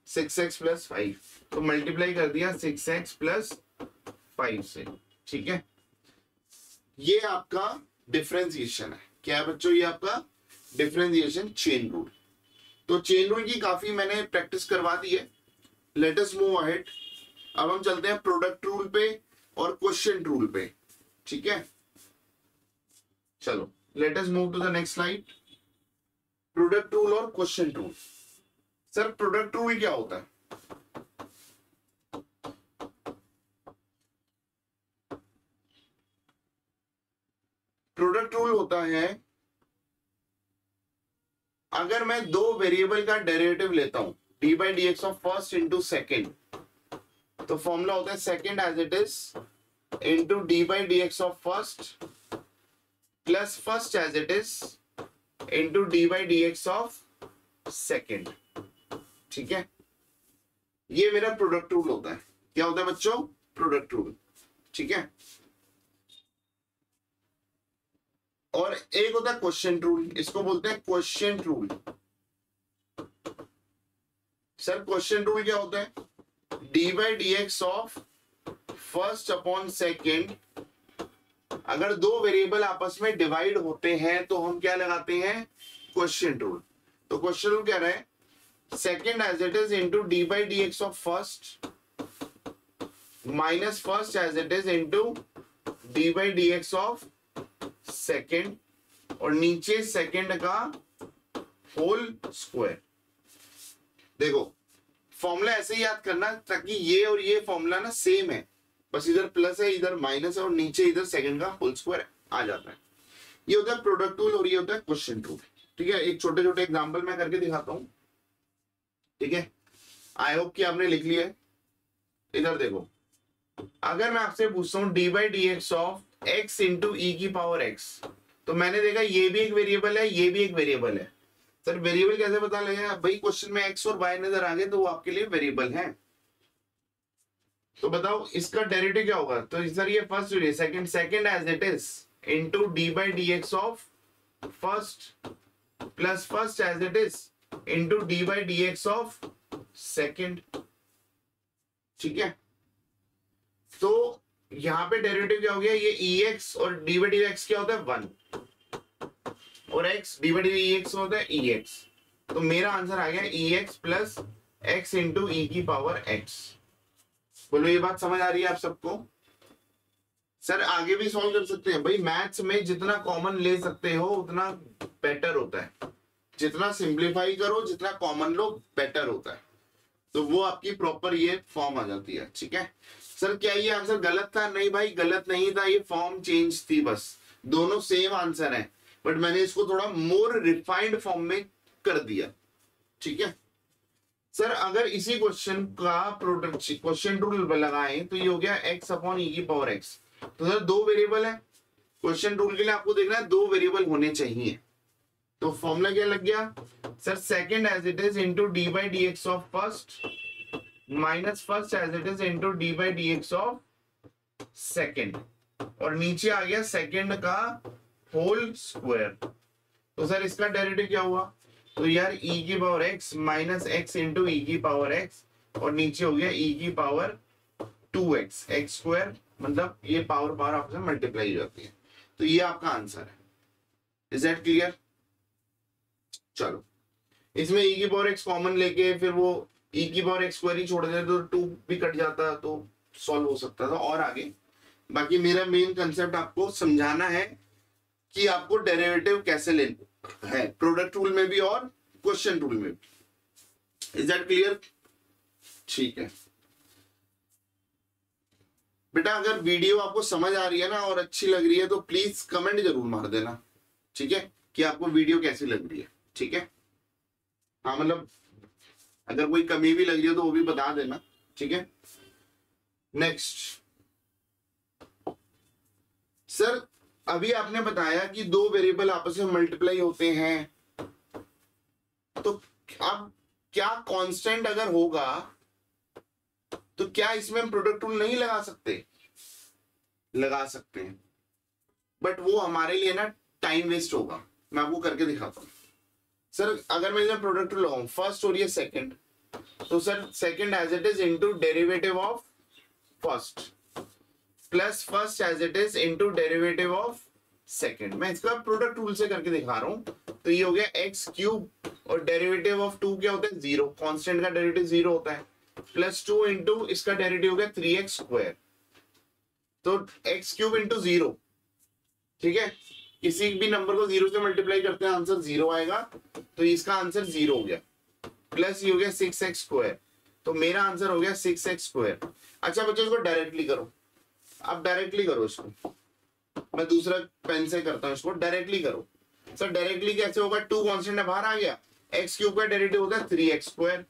6x प्लस 5, तो मल्टीप्लाई कर दिया 6x प्लस 5 से, ठीक है। ये आपका डिफरेंशिएशन है, क्या है बच्चों, ये आपका डिफरेंशिएशन चेन रूल। तो चेन रूल की काफी मैंने प्रैक्टिस करवा दी है। Late us move ahead. अब हम चलते हैं प्रोडक्ट रूल पे और क्वेश्चन रूल पे, ठीक है। चलो let us move to the next slide. Product rule और question rule. Sir product rule क्या होता है, प्रोडक्ट रूल होता है अगर मैं दो वेरिएबल का डेरिवेटिव लेता हूं, d by d x of first into second, तो फॉर्मूला होता है second as it is into d by d x of first plus first as it is into d by d x of second, ठीक है। ये मेरा product rule होता है। क्या होता है बच्चों, प्रोडक्ट रूल, ठीक है। और एक होता है क्वेश्चन रूल, इसको बोलते हैं question rule. Sir question rule क्या होता है, d by d x of first upon second, अगर दो वेरिएबल आपस में डिवाइड होते हैं तो हम क्या लगाते हैं, क्वेश्चन रूल। तो क्वेश्चन रूल क्या रहा है, second as it is into d by d x of first minus first as it is into d by d x of second और नीचे सेकेंड का होल स्क्वायर। देखो फॉर्मूला ऐसे ही याद करना ताकि ये और ये फॉर्मूला ना सेम है, बस इधर प्लस है इधर माइनस है और नीचे इधर सेकंड का होल स्क्वायर आ जाता है। ये होता है प्रोडक्ट रूल और ये होता है क्वेश्चन रूल। ठीक है, एक छोटे छोटे एग्जांपल मैं करके दिखाता हूं। ठीक है, आई होप कि आपने लिख लिया है। इधर देखो, अगर मैं आपसे पूछता हूं d by d x of x into e की पावर एक्स, तो मैंने देखा ये भी एक वेरिएबल है ये भी एक वेरिएबल है। सर वेरिएबल कैसे पता लगेगा? भाई क्वेश्चन में एक्स और वाई नजर आ गए तो वो आपके लिए वेरिएबल है। तो बताओ इसका डेरिवेटिव क्या होगा? तो सर ये first second second as it is into d by d x of first plus first as it is into d by d x of second. ठीक है, तो यहां पे डेरिवेटिव क्या हो गया? ये ई एक्स और डी बाई डी एक्स क्या होता है? 1 और x D by d x होता है ई एक्स। तो मेरा आंसर आ गया ई x plus x into e की पावर एक्स। बोलो ये बात समझ आ रही है आप सबको? सर आगे भी सॉल्व कर सकते हैं भाई, मैथ्स में जितना कॉमन ले सकते हो उतना बेटर होता है। जितना सिंप्लीफाई करो जितना कॉमन लो बेटर होता है। तो वो आपकी प्रॉपर ये फॉर्म आ जाती है। ठीक है सर, क्या ये आंसर गलत था? नहीं भाई गलत नहीं था, ये फॉर्म चेंज थी बस, दोनों सेम आंसर है बट मैंने इसको थोड़ा मोर रिफाइंड फॉर्म में कर दिया। ठीक है सर, अगर इसी क्वेश्चन का प्रोडक्ट क्वेश्चन रूल लगाएं तो ये हो गया x अपॉन ई की पावर x। तो सर दो वेरिएबल है, क्वेश्चन रूल के लिए आपको देखना है दो वेरिएबल होने चाहिए। तो फॉर्मूला क्या लग गया sir? Second as it is into d by d x of first minus first as it is into d by d x of second और नीचे आ गया सेकंड का होल स्क्वायर। तो सर इसका डेरिवेटिव क्या हुआ? तो यार e की power x minus x into e की पावर x और नीचे हो गया e की पावर 2x एक्स स्क्वायर, मतलब ये पावर पावर आपसे मल्टीप्लाई हो जाती है। तो ये आपका आंसर है। Is that clear? चलो इसमें e की पावर x कॉमन लेके फिर वो e की पावर x स्क्वायर ही छोड़ देते तो 2 भी कट जाता तो सॉल्व हो सकता था और आगे। बाकी मेरा मेन कंसेप्ट आपको समझाना है कि आपको डेरिवेटिव कैसे लेना है, प्रोडक्ट रूल में भी और क्वेश्चन रूल में भी। Is that clear? ठीक है बेटा, अगर वीडियो आपको समझ आ रही है ना और अच्छी लग रही है तो प्लीज कमेंट जरूर मार देना। ठीक है, कि आपको वीडियो कैसी लग रही है। ठीक है, हाँ मतलब अगर कोई कमी भी लग रही है तो वो भी बता देना। ठीक है, नेक्स्ट सर, अभी आपने बताया कि दो वेरिएबल आपस में मल्टीप्लाई होते हैं, तो अब क्या कांस्टेंट अगर होगा तो क्या इसमें हम प्रोडक्ट रूल नहीं लगा सकते? लगा सकते हैं बट वो हमारे लिए ना टाइम वेस्ट होगा। मैं आपको करके दिखाता हूं। सर अगर मैं इसमें प्रोडक्ट रूल लगाऊं फर्स्ट और ये सेकंड, तो sir second as it is into derivative of first plus first as it is into derivative of second. मैं इसका प्रोडक्ट रूल से करके दिखा रहा हूं। तो ये हो गया एक्स क्यूब और डेरिवेटिव ऑफ 2 क्या होता है? 0। कांस्टेंट का डेरिवेटिव 0 होता है। प्लस 2 इंटू इसका डेरिवेटिव हो गया 3x स्क्वायर। तो एक्स क्यूब इंटू 0। ठीक है, किसी भी नंबर को 0 से मल्टीप्लाई करते हैं आंसर 0 आएगा, तो इसका आंसर 0 हो गया। प्लस ये हो गया 6x स्क्वायर, तो मेरा आंसर हो गया 6x स्क्वायर। अच्छा बच्चों इसको डायरेक्टली करो, आप डायरेक्टली करो इसको, मैं दूसरा पेन से करता हूं, इसको डायरेक्टली करो। सर डायरेक्टली कैसे होगा? 2 कांस्टेंट बाहर आ गया, एक्स क्यूब का डेरिवेटिव होता है 3x स्क्वायर,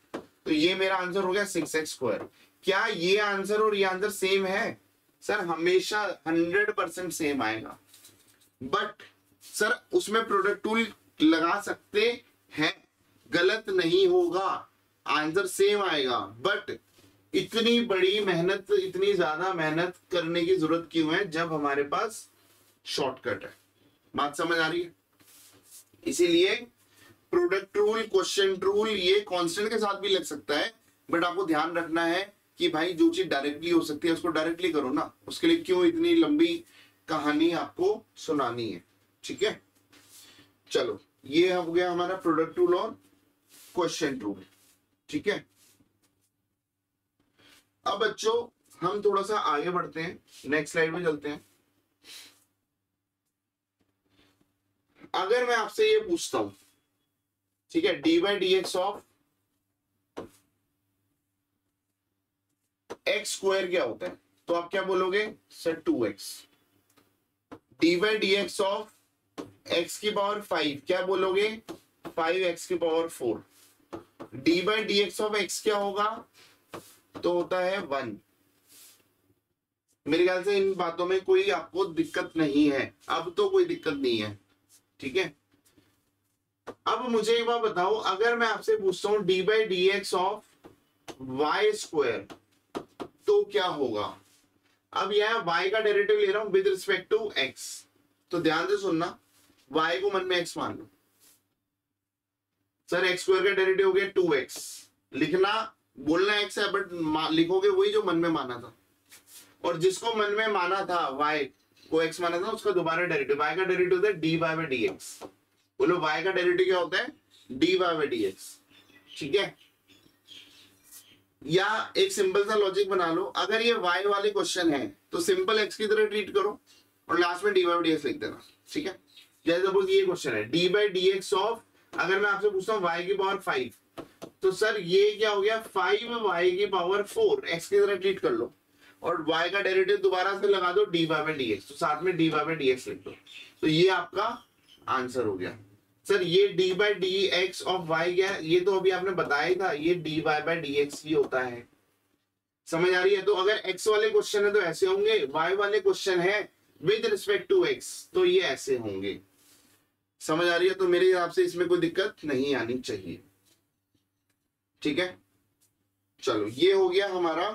तो ये मेरा आंसर हो गया 6x स्क्वायर। क्या ये आंसर और ये आंसर सेम है? सर हमेशा 100% सेम आएगा, बट सर उसमें प्रोडक्ट टूल लगा सकते हैं, गलत नहीं होगा, आंसर सेम आएगा। बट इतनी बड़ी मेहनत, इतनी ज्यादा मेहनत करने की जरूरत क्यों है जब हमारे पास शॉर्टकट है? बात समझ आ रही है? इसीलिए प्रोडक्ट रूल, क्वेश्चन रूल ये कांस्टेंट के साथ भी लग सकता है, बट आपको ध्यान रखना है कि भाई जो चीज डायरेक्टली हो सकती है उसको डायरेक्टली करो ना, उसके लिए क्यों इतनी लंबी कहानी आपको सुनानी है। ठीक है, चलो ये हो गया हमारा प्रोडक्ट रूल और क्वेश्चन रूल। ठीक है, अब बच्चों हम थोड़ा सा आगे बढ़ते हैं, नेक्स्ट स्लाइड में चलते हैं। अगर मैं आपसे ये पूछता हूं, ठीक है, d by d x of x square क्या होता है, तो आप क्या बोलोगे sir 2x। D by d x of x की पावर 5 क्या बोलोगे 5x की power 4। D by d x of x क्या होगा, तो होता है 1। मेरे ख्याल से इन बातों में कोई आपको दिक्कत नहीं है, अब तो कोई दिक्कत नहीं है, ठीक है। अब मुझे एक बात बताओ, अगर मैं आपसे पूछता हूं d by d x of y square तो क्या होगा। अब यह y का डेरिवेटिव ले रहा हूं विद रिस्पेक्ट टू x, तो ध्यान से सुनना, y को मन में x मान लो। सर x स्क्वायर का डेरिवेटिव हो गया 2x, लिखना बोलना x है बट लिखोगे वही जो मन में माना था, और जिसको मन में माना था y को x माना था उसका दोबारा डेरिवेटिव, y का डेरिवेटिव होता है dy बाई dx। बोलो y का डेरिवेटिव क्या होता है dy बाई dx, ठीक है। या एक सिंपल सा लॉजिक बना लो, अगर ये y वाले क्वेश्चन है तो सिंपल x की तरह ट्रीट करो और लास्ट में dy बाई dx लिख देना, ठीक है। जैसे सपोज ये क्वेश्चन है dy बाई dx ऑफ, अगर मैं आपसे पूछता हूँ y की पावर 5, तो सर ये क्या हो गया 5y की पावर 4, x की तरह ट्रीट कर लो और y का डेरिवेटिव दोबारा से लगा दो dy बाई dx, तो साथ में dy बाई dx लिख दो, तो ये आपका आंसर हो गया। सर ये d by d x of y क्या है, ये तो अभी आपने बताया ही था, ये d y by d x ही होता है, समझ आ रही है। तो अगर एक्स वाले क्वेश्चन है तो ऐसे होंगे, वाई वाले क्वेश्चन है विद रिस्पेक्ट टू एक्स तो ये ऐसे होंगे, समझ आ रही है। तो मेरे हिसाब से इसमें कोई दिक्कत नहीं आनी चाहिए, ठीक है। चलो ये हो गया हमारा,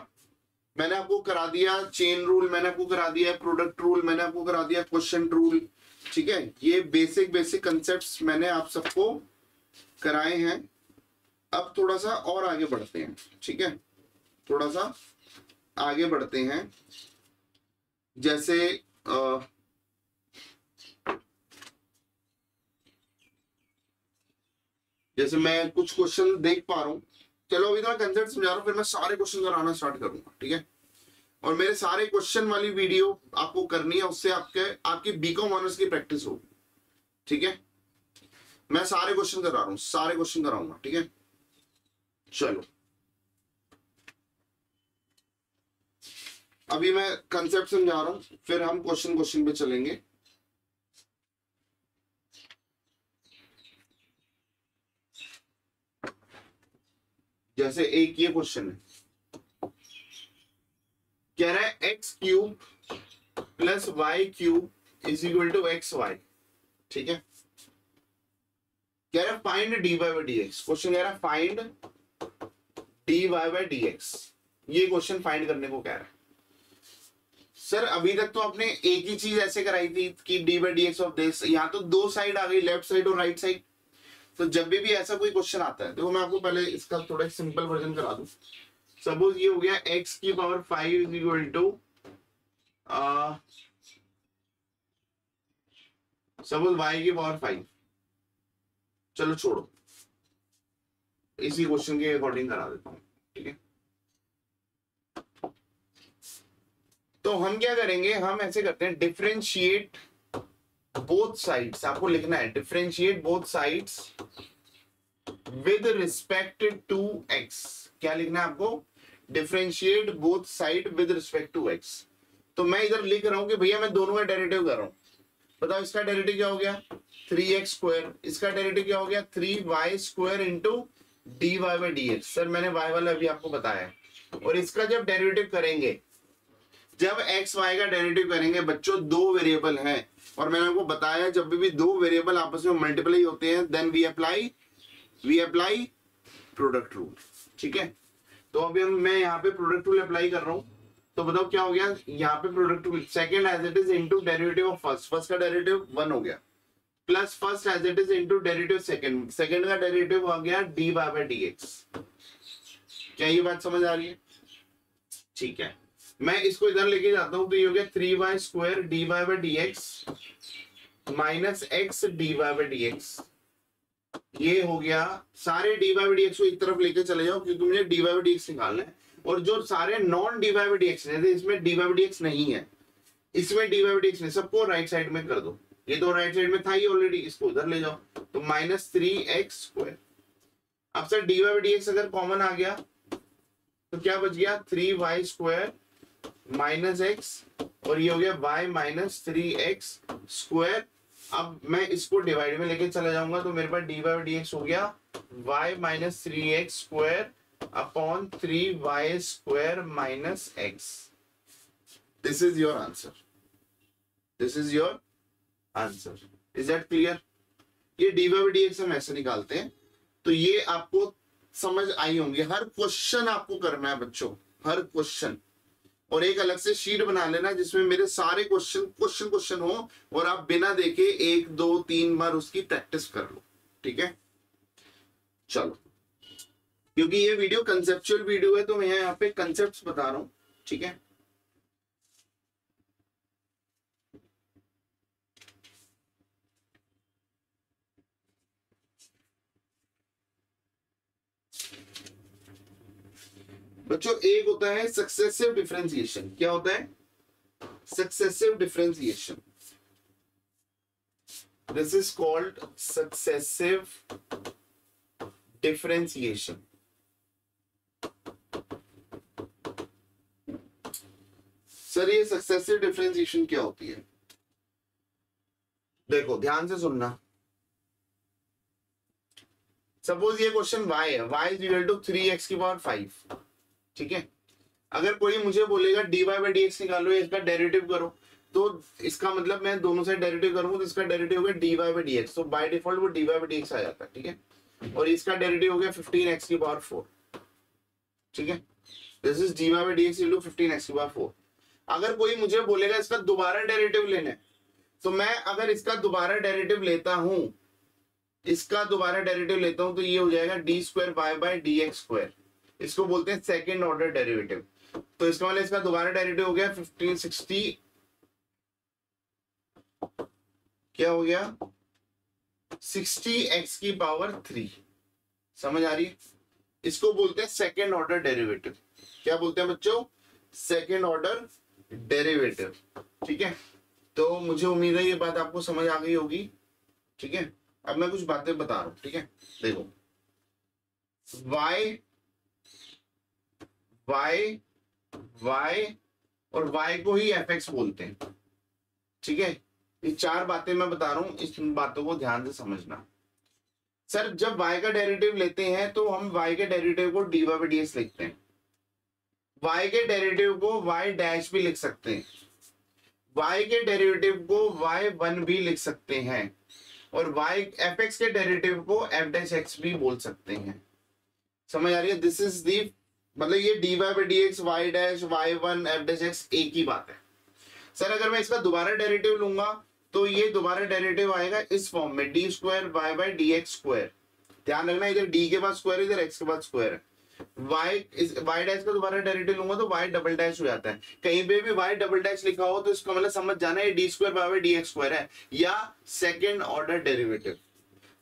मैंने आपको करा दिया चेन रूल, मैंने आपको करा दिया प्रोडक्ट रूल, मैंने आपको करा दिया क्वेश्चन रूल, ठीक है। ये बेसिक कंसेप्ट्स मैंने आप सबको कराए हैं। अब थोड़ा सा और आगे बढ़ते हैं, ठीक है, थोड़ा सा आगे बढ़ते हैं। जैसे जैसे मैं कुछ क्वेश्चन देख पा रहा हूं, चलो अभी तो मैं कंसेप्ट समझा रहा हूं, फिर मैं सारे क्वेश्चन कराना स्टार्ट करूंगा, ठीक है। और मेरे सारे क्वेश्चन वाली वीडियो आपको करनी है, उससे आपकी बीकॉम ऑनर्स की प्रैक्टिस होगी, ठीक है। मैं सारे क्वेश्चन करा रहा हूं, सारे क्वेश्चन कराऊंगा, ठीक है। चलो अभी मैं कंसेप्ट समझा रहा हूं, फिर हम क्वेश्चन पे चलेंगे। जैसे एक ये क्वेश्चन है, कह रहा है x cube plus y cube is equal to x y, ठीक है। कह रहा है find d y by d x, question कह रहा है find d y by d x, ये क्वेश्चन फाइंड करने को कह रहा है। सर अभी तक तो आपने एक ही चीज ऐसे कराई थी कि D by d x of this, यहाँ तो दो साइड आ गई, लेफ्ट साइड और राइट साइड। तो जब भी ऐसा कोई क्वेश्चन आता है, देखो मैं आपको पहले इसका थोड़ा सिंपल वर्जन करा दूं। सपोज ये हो गया x की power 5 is equal to suppose y की पावर 5, चलो छोड़ो, इसी क्वेश्चन के अकॉर्डिंग करा देता हूं, ठीक है। तो हम क्या करेंगे, हम ऐसे करते हैं डिफरेंशिएट बोथ साइड्स, आपको लिखना है differentiate both sides with respect to x। क्या लिखना है आपको, differentiate both side with respect to x। तो मैं इधर लिख रहा हूं कि भैया मैं दोनों का डेरिवेटिव कर रहा हूं, बताओ इसका डेरिवेटिव क्या हो गया 3x स्क्वायर, इसका डेरिवेटिव क्या हो गया 3y square into d y by d x. Sir मैंने y वाला अभी आपको बताया है। और इसका जब डेरिवेटिव करेंगे, जब x y का डेरिवेटिव करेंगे बच्चों, दो वेरिएबल हैं और मैंने आपको बताया जब भी दो वेरिएबल आपस में मल्टीप्लाई होते हैं then we apply product rule, ठीक है। तो अभी मैं यहाँ पे प्रोडक्ट रूल अप्लाई कर रहा हूँ, तो बताओ क्या हो गया, यहाँ पे product rule second as it is into derivative of first, first का डेरिवेटिव 1 हो गया, plus first as it is into derivative second, second का डेरिवेटिव हो गया d y by d x. क्या ये बात समझ आ रही है, ठीक है। मैं इसको इधर लेके जाता हूँ, तो ये हो गया 3y square d y by d x minus x d y by d x. ये हो गया, सारे d y by d x को एक तरफ लेके चले जाओ क्योंकि मुझे d y by d x निकालना है। और जो सारे non d y by d x है, इसमें d y by d x नहीं है, इसमें d y by d x नहीं, सबको राइट साइड में कर दो, ये तो राइट साइड में था ही ऑलरेडी, इसको उधर ले जाओ, तो -3x²। अब सर dy बाई dx अगर कॉमन आ गया तो क्या बच गया, 3y² माइनस x, और ये हो गया y माइनस 3x²। अब मैं इसको डिवाइड में लेके चला जाऊंगा तो मेरे पास dy बाई dx हो गया y minus 3x² upon 3y² minus x। This is your answer, this is your answer. Is that clear? ये dy बाई dx हम ऐसे निकालते हैं, तो ये आपको समझ आई होंगी। हर क्वेश्चन आपको करना है बच्चों, हर क्वेश्चन, और एक अलग से शीट बना लेना जिसमें मेरे सारे क्वेश्चन हो, और आप बिना देखे 1 2 3 बार उसकी प्रैक्टिस कर लो, ठीक है? चलो, क्योंकि ये वीडियो कंसेप्चुअल वीडियो है तो मैं यहाँ पे कंसेप्ट्स बता रहा हूं, ठीक है? बच्चों एक होता है सक्सेसिव डिफरेंशिएशन। क्या होता है? Successive differentiation. This is called successive differentiation. Sir ये सक्सेसिव डिफरेंशिएशन क्या होती है? देखो ध्यान से सुनना। सपोज ये क्वेश्चन y है, y is equal to 3x⁵, ठीक है? अगर कोई मुझे बोलेगा dy बाई dx निकालो या इसका डेरिवेटिव करो, तो इसका मतलब मैं दोनों साइड डेरिवेटिव करूंगा तो इसका डेरिवेटिव हो गया dy बाई dx, तो बाय डिफॉल्ट वो dy बाई dx आ जाता है, ठीक है? और इसका डेरिवेटिव हो गया 15x⁴, ठीक है? This is dy by dx equal to 15x⁴। अगर कोई मुझे बोलेगा इसका दोबारा डेरिवेटिव लेना है, तो मैं अगर इसका दोबारा डेरिवेटिव लेता हूं, तो ये हो जाएगा d² y बाई dx²। इसको बोलते हैं सेकेंड ऑर्डर डेरिवेटिव। तो इसका मतलब इसका दोबारा डेरिवेटिव हो गया 1560, क्या हो गया 60x⁵। समझ आ रही है? इसको बोलते हैं सेकेंड ऑर्डर डेरिवेटिव। क्या बोलते हैं बच्चों? सेकेंड ऑर्डर डेरिवेटिव, ठीक है? तो मुझे उम्मीद है ये बात आपको समझ आ गई होगी, ठीक है? अब मैं कुछ बातें बता रहा हूं, ठीक है? देखो y और y को ही fx बोलते हैं, ठीक है? ये 4 बातें मैं बता रहा हूं, इस बातों को ध्यान से समझना। सर जब y का डेरिवेटिव लेते हैं तो हम y के डेरिवेटिव को dy बाई dx लिखते हैं, y के डेरिवेटिव को y डैश भी लिख सकते हैं, y के डेरिवेटिव को y1 भी लिख सकते हैं, और fx के डेरिवेटिव को f'(x) भी बोल सकते हैं। समझ आ रही है? दिस इज दी, मतलब ये dy by dx, y dash, y1, f'(x) एक ही बात है। सर अगर मैं इसका दोबारा डेरिवेटिव लूंगा तो ये दोबारा डेरिवेटिव आएगा इस फॉर्म में d² y बाई dx²। ध्यान रखना, इधर d के बाद स्क्वायर, इधर x के बाद स्क्वायर है। y डैश का दोबारा डेरिवेटिव लूंगा तो y डबल डैश हो जाता है। कहीं पे भी y डबल डैश लिखा हो तो इसका मतलब समझ जाना है d² y बाई dx² है या second order derivative.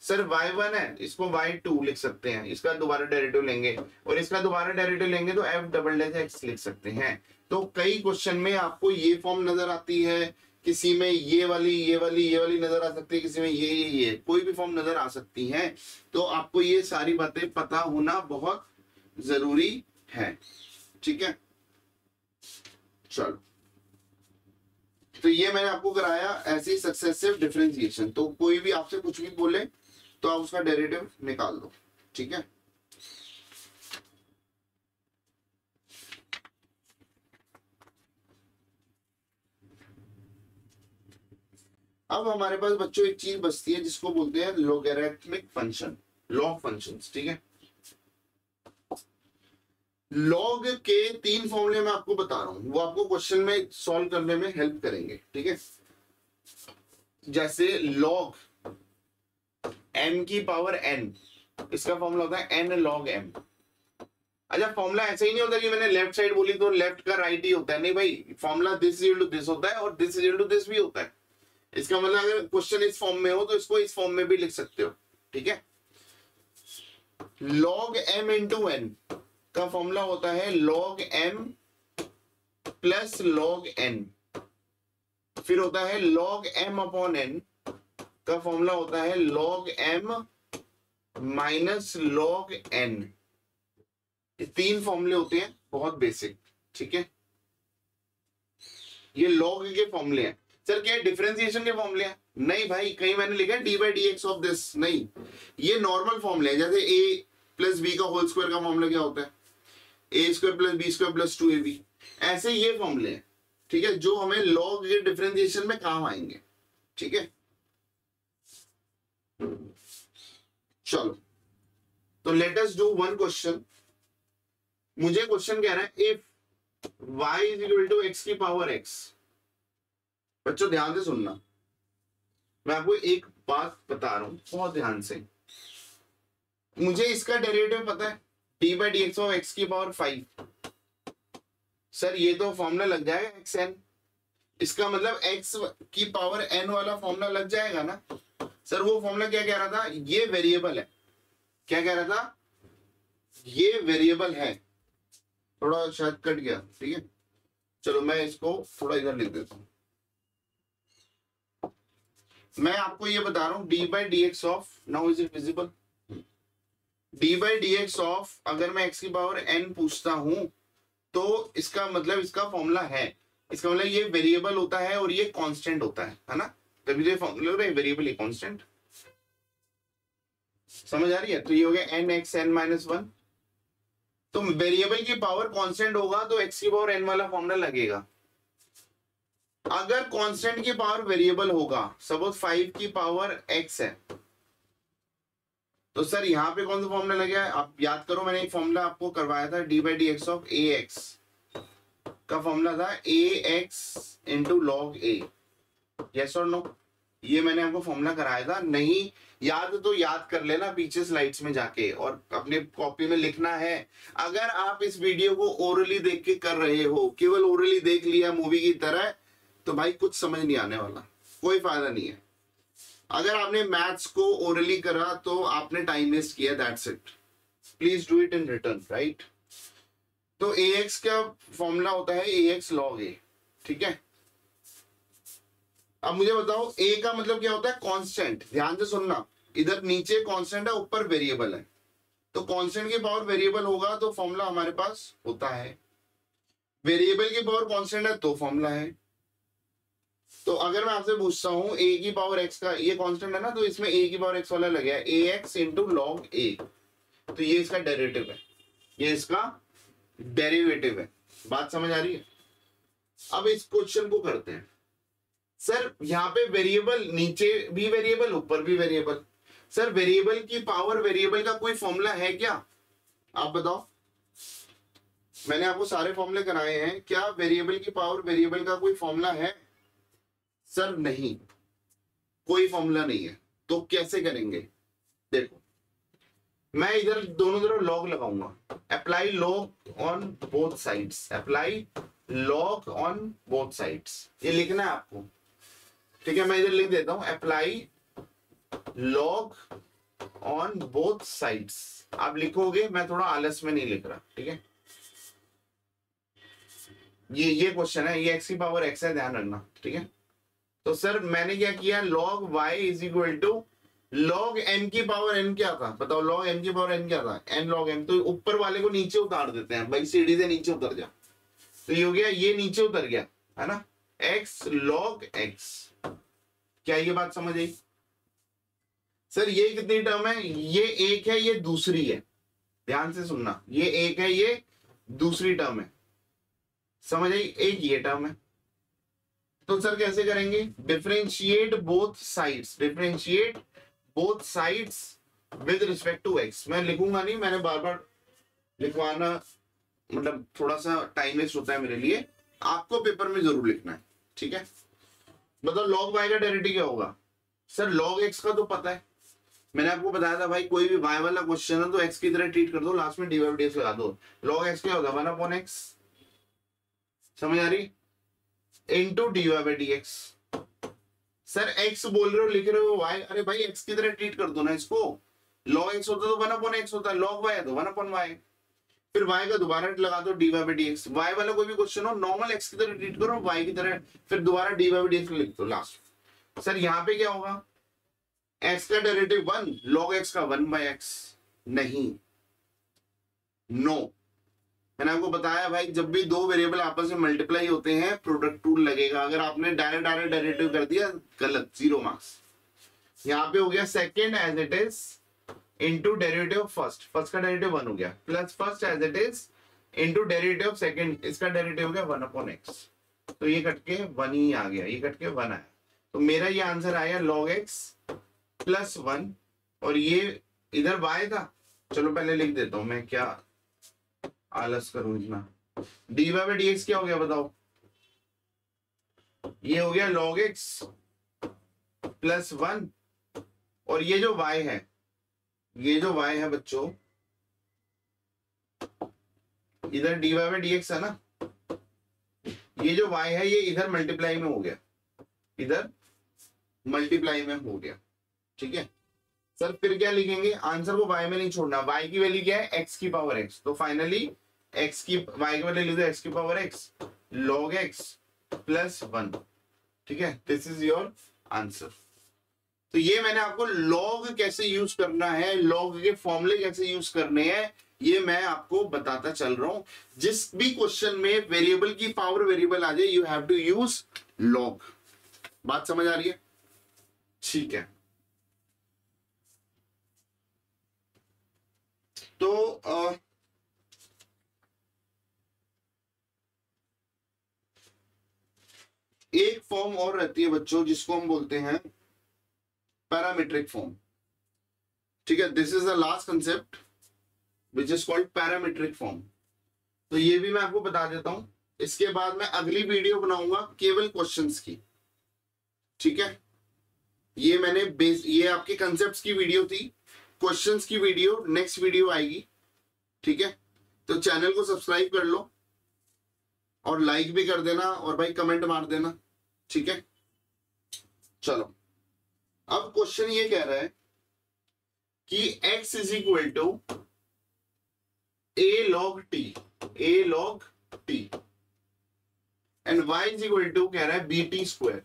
Sir y1 है, इसको y2 लिख सकते हैं, इसका दोबारा डेरिवेटिव लेंगे, और इसका दोबारा डेरिवेटिव लेंगे तो f'(x) लिख सकते हैं। तो कई क्वेश्चन में आपको ये फॉर्म नजर आती है, किसी में ये वाली नजर आ सकती है, किसी में ये कोई भी फॉर्म नजर आ सकती है। तो आपको ये सारी बातें पता होना बहुत जरूरी है, ठीक है? चलो, तो ये मैंने आपको कराया ऐसी सक्सेसिव डिफरेंशिएशन। तो कोई भी आपसे कुछ भी बोले तो आप उसका डेरिवेटिव निकाल दो, ठीक है? अब हमारे पास बच्चों एक चीज बचती है जिसको बोलते हैं लॉगरिथमिक फंक्शन, लॉग फंक्शंस, ठीक है? लॉग के 3 फॉर्मूले मैं आपको बता रहा हूं, वो आपको क्वेश्चन में सॉल्व करने में हेल्प करेंगे, ठीक है? जैसे लॉग m की पावर n, इसका फॉर्मूला होता है n log m। अच्छा, फॉर्मूला ऐसे ही नहीं होता कि मैंने लेफ्ट साइड बोली तो लेफ्ट का राइट ही होता है, नहीं भाई, formula this is equal to this होता है और this is equal to this भी होता है। इसका मतलब अगर क्वेश्चन इस फॉर्म में हो तो इसको इस फॉर्म में भी लिख सकते हो, ठीक है? log m इंटू n का फॉर्मूला होता है log m plus log n, फिर होता है log m अपॉन n का फॉर्मूला होता है log m minus log n। ये 3 फॉर्मूले होते हैं बहुत बेसिक, ठीक है। ये log के फॉर्मूले हैं। सर क्या डिफरेंशिएशन के फॉर्मूले हैं? नहीं भाई, कहीं मैंने लिखा है d by d x of this, नहीं, ये नॉर्मल फॉर्मूले हैं। जैसे a प्लस बी का होल स्क्वायर का फॉर्मूला क्या होता है? A square plus b square plus 2ab। ऐसे ये फॉर्मूले हैं, ठीक है, जो हमें लॉग के डिफरेंशिएशन में काम आएंगे, ठीक है। चलो, तो let us do one question. मुझे क्वेश्चन कह रहा है if y is equal to x की पावर x। बच्चों ध्यान से सुनना, मैं आपको एक बात बता रहा हूं बहुत ध्यान से। मुझे इसका डेरिवेटिव पता है, d by d x of x की पावर 5। सर ये तो फॉर्मूला लग जाएगा एक्स एन, इसका मतलब x की पावर n वाला फॉर्मूला लग जाएगा ना। सर वो फॉर्मूला क्या कह रहा था? ये वेरिएबल है। क्या कह रहा था? ये वेरिएबल है। थोड़ा शायद कट गया, ठीक है, चलो मैं इसको थोड़ा इधर लिख देता हूं। मैं आपको ये बता रहा हूं d by d x of, now is it visible, D by d x of, अगर मैं x की पावर n पूछता हूं तो इसका मतलब इसका फॉर्मूला है, इसका मतलब ये वेरिएबल होता है और ये कांस्टेंट होता है ना, तभी तो ये फॉर्मूला वेरिएबल है कांस्टेंट। समझ आ रही है? तो ये हो गया n x n माइनस 1। तो वेरिएबल की पावर कांस्टेंट होगा तो x की पावर n वाला फॉर्मूला लगेगा। अगर कांस्टेंट की पावर वेरिएबल होगा, सपोज 5 की पावर x है, तो सर यहाँ पे कौन सा फॉर्मूला लगे? आप याद करो, मैंने एक फॉर्मूला आपको करवाया था, D by d x of A x का फॉर्मूला था ए एक्स इंटू लॉग ए। यस और नो? ये मैंने आपको फॉर्मूला कराया था। नहीं याद तो याद कर लेना पीछे स्लाइड्स में जाके, और अपने कॉपी में लिखना है। अगर आप इस वीडियो को ओरली देख के कर रहे हो, केवल ओरली देख लिया मूवी की तरह, तो भाई कुछ समझ नहीं आने वाला, कोई फायदा नहीं है। अगर आपने मैथ्स को ओरली करा तो आपने टाइम वेस्ट किया, that's it. Please do it in return, right? तो ए एक्स का फॉर्मूला होता है ए एक्स लॉग ए, ठीक है। अब मुझे बताओ ए का मतलब क्या होता है? कांस्टेंट। ध्यान से सुनना, इधर नीचे कांस्टेंट है, ऊपर वेरिएबल है। तो कांस्टेंट की पावर वेरिएबल होगा तो फॉर्मूला हमारे पास होता है, वेरिएबल की पावर कांस्टेंट है तो फॉर्मूला है। तो अगर मैं आपसे पूछता हूं a की पावर x का, ये कांस्टेंट है ना, तो इसमें a की पावर x वाला लग गया ए एक्स इंटू लॉग ए, तो ये इसका डेरिवेटिव है, ये इसका डेरिवेटिव है। बात समझ आ रही है? अब इस क्वेश्चन को करते हैं। सर यहाँ पे वेरिएबल, नीचे भी वेरिएबल ऊपर भी वेरिएबल। सर वेरिएबल की पावर वेरिएबल का कोई फॉर्मूला है क्या? आप बताओ, मैंने आपको सारे फॉर्मूले कराए हैं, क्या वेरिएबल की पावर वेरिएबल का कोई फॉर्मूला है? सर नहीं, कोई फॉर्मूला नहीं है। तो कैसे करेंगे? देखो, मैं इधर दोनों तरफ लॉग लगाऊंगा, apply log on both sides, apply log on both sides, ये लिखना है आपको, ठीक है। मैं इधर लिख देता हूं, apply log on both sides. आप लिखोगे, मैं थोड़ा आलस में नहीं लिख रहा, ठीक है। ये क्वेश्चन है, ये एक्स की पावर एक्स है, ध्यान रखना, ठीक है। तो सर मैंने क्या किया, log y is equal to log n की पावर n क्या था? बताओ, लॉग n की पावर n क्या था? n log m। तो ऊपर वाले को नीचे उतार देते हैं भाई, सीढ़ी से नीचे उतर जा, तो ये हो गया, ये नीचे उतर गया, है ना, x लॉग x। क्या ये बात समझ आई? सर ये कितनी टर्म है? ये एक है, ये दूसरी है। ध्यान से सुनना, ये एक है, ये दूसरी टर्म है। समझ आई? एक ये टर्म है। तो सर कैसे करेंगे? Differentiate both sides, differentiate both sides with respect to x. मैं लिखूंगा नहीं, मैंने बार बार लिखवाना मतलब थोड़ा सा टाइम वेस्ट होता है मेरे लिए, आपको पेपर में जरूर लिखना है, ठीक है। मतलब लॉग वाई का डेरिवेटिव क्या होगा? सर लॉग एक्स का तो पता है, मैंने आपको बताया था भाई, कोई भी वाई वाला क्वेश्चन है तो एक्स की तरह ट्रीट कर दो, लास्ट में डी बाई डी एक्स लगा दो। लॉग एक्स क्या होगा? 1 अपॉन एक्स। समझ आ रही? Into d y by d x. Sir x बोल रहे हो, लिख रहे हो वाई, अरे भाई एक्स की तरह ट्रीट कर दो ना इसको। लॉग एक्स होता तो 1 अपॉन एक्स होता है, लॉग वाई है तो 1 अपॉन वाई। फिर वाई का दोबारा लगा दो, d y by d x. Y वाला कोई भी क्वेश्चन हो, नॉर्मल एक्स की तरह ट्रीट करो, वाई की तरह, फिर दोबारा d y by d x लिख दो लास्ट। सर यहाँ पे क्या होगा? एक्स का डेरिवेटिव 1, log x का 1/x नहीं, नो। मैंने आपको बताया भाई जब भी दो वेरिएबल आपस में मल्टीप्लाई होते हैं प्रोडक्ट रूल लगेगा। अगर आपने डायरेक्ट डेरिवेटिव कर दिया गलत, 0 मार्क्स। यहाँ पे हो गया second as it is into derivative of first, first का डेरिवेटिव 1 हो गया, plus first as it is into derivative of second, इसका डेरिवेटिव हो गया 1/x। तो ये कट के 1 ही आ गया, ये कट के 1 आया। तो मेरा ये आंसर आया log x प्लस 1, और ये इधर y था। चलो पहले लिख देता हूं मैं, क्या आलस करूं इतना। dy/dx क्या हो गया बताओ? ये हो गया log x प्लस 1, और ये जो y है, ये जो y है बच्चों, इधर dy/dx है ना, ये जो y है ये इधर मल्टीप्लाई में हो गया, इधर मल्टीप्लाई में हो गया। ठीक है सर, फिर क्या लिखेंगे? आंसर को y में नहीं छोड़ना। y की वैल्यू क्या है? x की पावर x। तो फाइनली x की y की वैल्यू लिख दो, x की power x log x plus 1। ठीक है, दिस इज योर आंसर। तो ये मैंने आपको log कैसे यूज करना है, log के फॉर्मूले कैसे यूज करने हैं, ये मैं आपको बताता चल रहा हूं। जिस भी क्वेश्चन में वेरिएबल की पावर वेरिएबल आ जाए, you have to use log। बात समझ आ रही है? ठीक है, तो एक फॉर्म और रहती है बच्चों जिसको हम बोलते हैं पैरामीट्रिक फॉर्म। ठीक है, this is the last concept which is called parametric form. तो ये भी मैं आपको बता देता हूं। इसके बाद मैं अगली वीडियो बनाऊंगा केवल क्वेश्चंस की। ठीक है, ये मैंने ये आपके कंसेप्ट्स की वीडियो थी, क्वेश्चंस की वीडियो नेक्स्ट वीडियो आएगी। ठीक है, तो चैनल को सब्सक्राइब कर लो और लाइक भी कर देना, और भाई कमेंट मार देना। ठीक है, चलो अब क्वेश्चन ये कह रहा है कि x is equal to a log t and y is equal to कह रहा है bt स्क्वायर।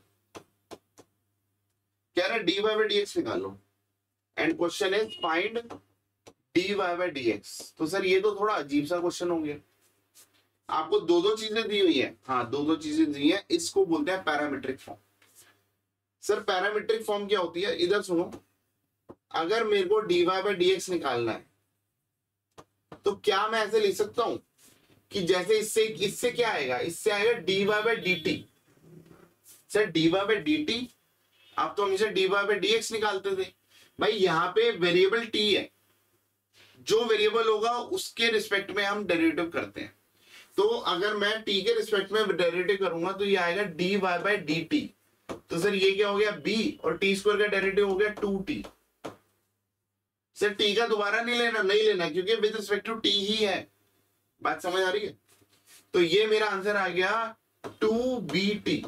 कह रहा है dy/dx निकालो, and question is find dy/dx। तो सर ये तो थोड़ा अजीब सा क्वेश्चन हो गया। आपको दो चीजें दी हुई है, हाँ दो चीजें दी है, इसको बोलते हैं parametric form. Sir parametric form क्या होती है? इधर सुनो, अगर मेरे को dy/dx निकालना है तो क्या मैं ऐसे लिख सकता हूं कि जैसे इससे क्या आएगा? इससे आएगा dy/dt। सर dy/dt, आप तो हमेशा dy/dx निकालते थे। भाई यहाँ पे वेरिएबल t है, जो वेरिएबल होगा उसके रिस्पेक्ट में हम डेरिवेटिव करते हैं। तो अगर मैं t के रिस्पेक्ट में डेरिवेटिव करूंगा तो ये आएगा dy/dt। तो सर ये क्या हो गया? b, और t स्क्वायर का डेरिवेटिव हो गया 2t। सर t का दोबारा नहीं लेना क्योंकि विद रिस्पेक्ट टू t ही है। बात समझ आ रही है? तो ये मेरा आंसर आ गया 2bt।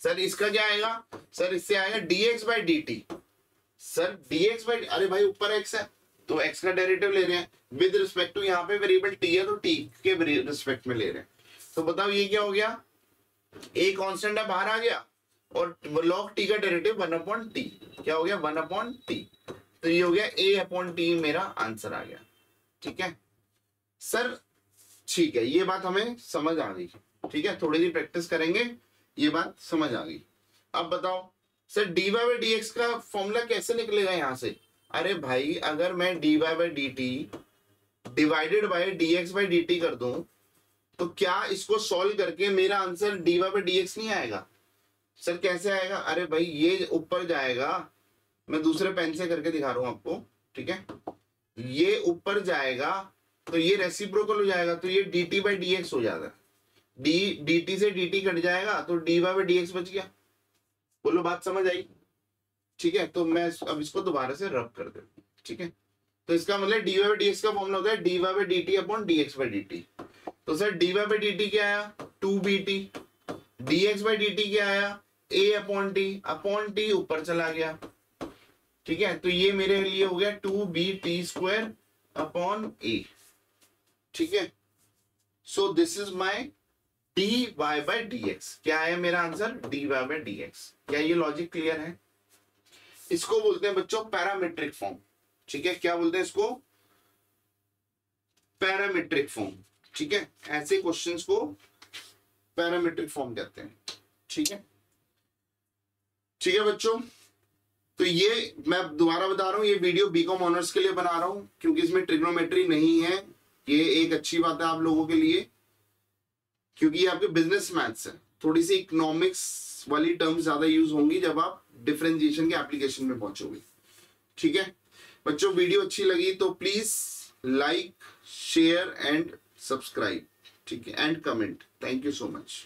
सर इसका क्या आएगा? सर इससे आएगा dx/dt। सर अरे भाई ऊपर x है तो x का डेरिवेटिव ले रहे हैं, विद रिस्पेक्ट टू यहाँ पे वेरिएबल t है तो t के रिस्पेक्ट में ले रहे हैं। तो बताओ ये क्या हो गया? a कांस्टेंट है, बाहर आ गया, और log t का डेरिवेटिव 1/t। क्या हो गया? 1/t। तो ये हो गया a/t, मेरा आंसर आ गया। ठीक है सर, ठीक है, ये बात हमें समझ आ गई। ठीक है, थोड़ी सी प्रैक्टिस करेंगे, ये बात समझ आ गई। अब बताओ सर dy/dx का फॉर्मूला कैसे निकलेगा यहां से? अरे भाई अगर मैं dy/dt डिवाइडेड बाय dx/dt कर दूं तो क्या इसको सॉल्व करके मेरा आंसर dy/dx नहीं आएगा? सर कैसे आएगा? अरे भाई ये ऊपर जाएगा, मैं दूसरे पेन से करके दिखा रहा हूं आपको। ठीक है, ये ऊपर जाएगा तो ये रेसिप्रोकल हो जाएगा, तो ये dt/dx हो जाता है। dt से dt कट जाएगा तो dy/dx बच गया। बोलो बात समझ आई? ठीक है, तो मैं अब इसको दोबारा से रब कर दे। ठीक है, तो इसका मतलब dy/dx का फॉर्मूला होता है dy/dt/dx/dt। तो सर dy/dt क्या आया? 2bt। dx/dt क्या आया? a/t ऊपर चला गया। ठीक है, तो ये मेरे लिए हो गया 2bt²/a। ठीक है, so this is my dy/dx। क्या है मेरा आंसर? dy/dx। क्या ये लॉजिक क्लियर है? इसको बोलते हैं बच्चों पैरामीट्रिक फॉर्म। ठीक है, क्या बोलते हैं इसको? Parametric form. ठीक है, ऐसे क्वेश्चंस को पैरामीट्रिक फॉर्म कहते हैं। ठीक है, ठीक है बच्चों, तो ये मैं दोबारा बता रहा हूं, ये वीडियो बीकॉम ऑनर्स के लिए बना रहा हूं क्योंकि इसमें ट्रिग्नोमेट्री नहीं है। ये एक अच्छी बात है आप लोगों के लिए, क्योंकि ये आपके बिजनेस मैथ्स है। थोड़ी सी इकोनॉमिक्स वाली टर्म्स ज्यादा यूज होंगी जब आप डिफरेंशिएशन के एप्लीकेशन में पहुंचोगे। ठीक है बच्चों, वीडियो अच्छी लगी तो please like, share and subscribe. ठीक है, and comment. Thank you so much.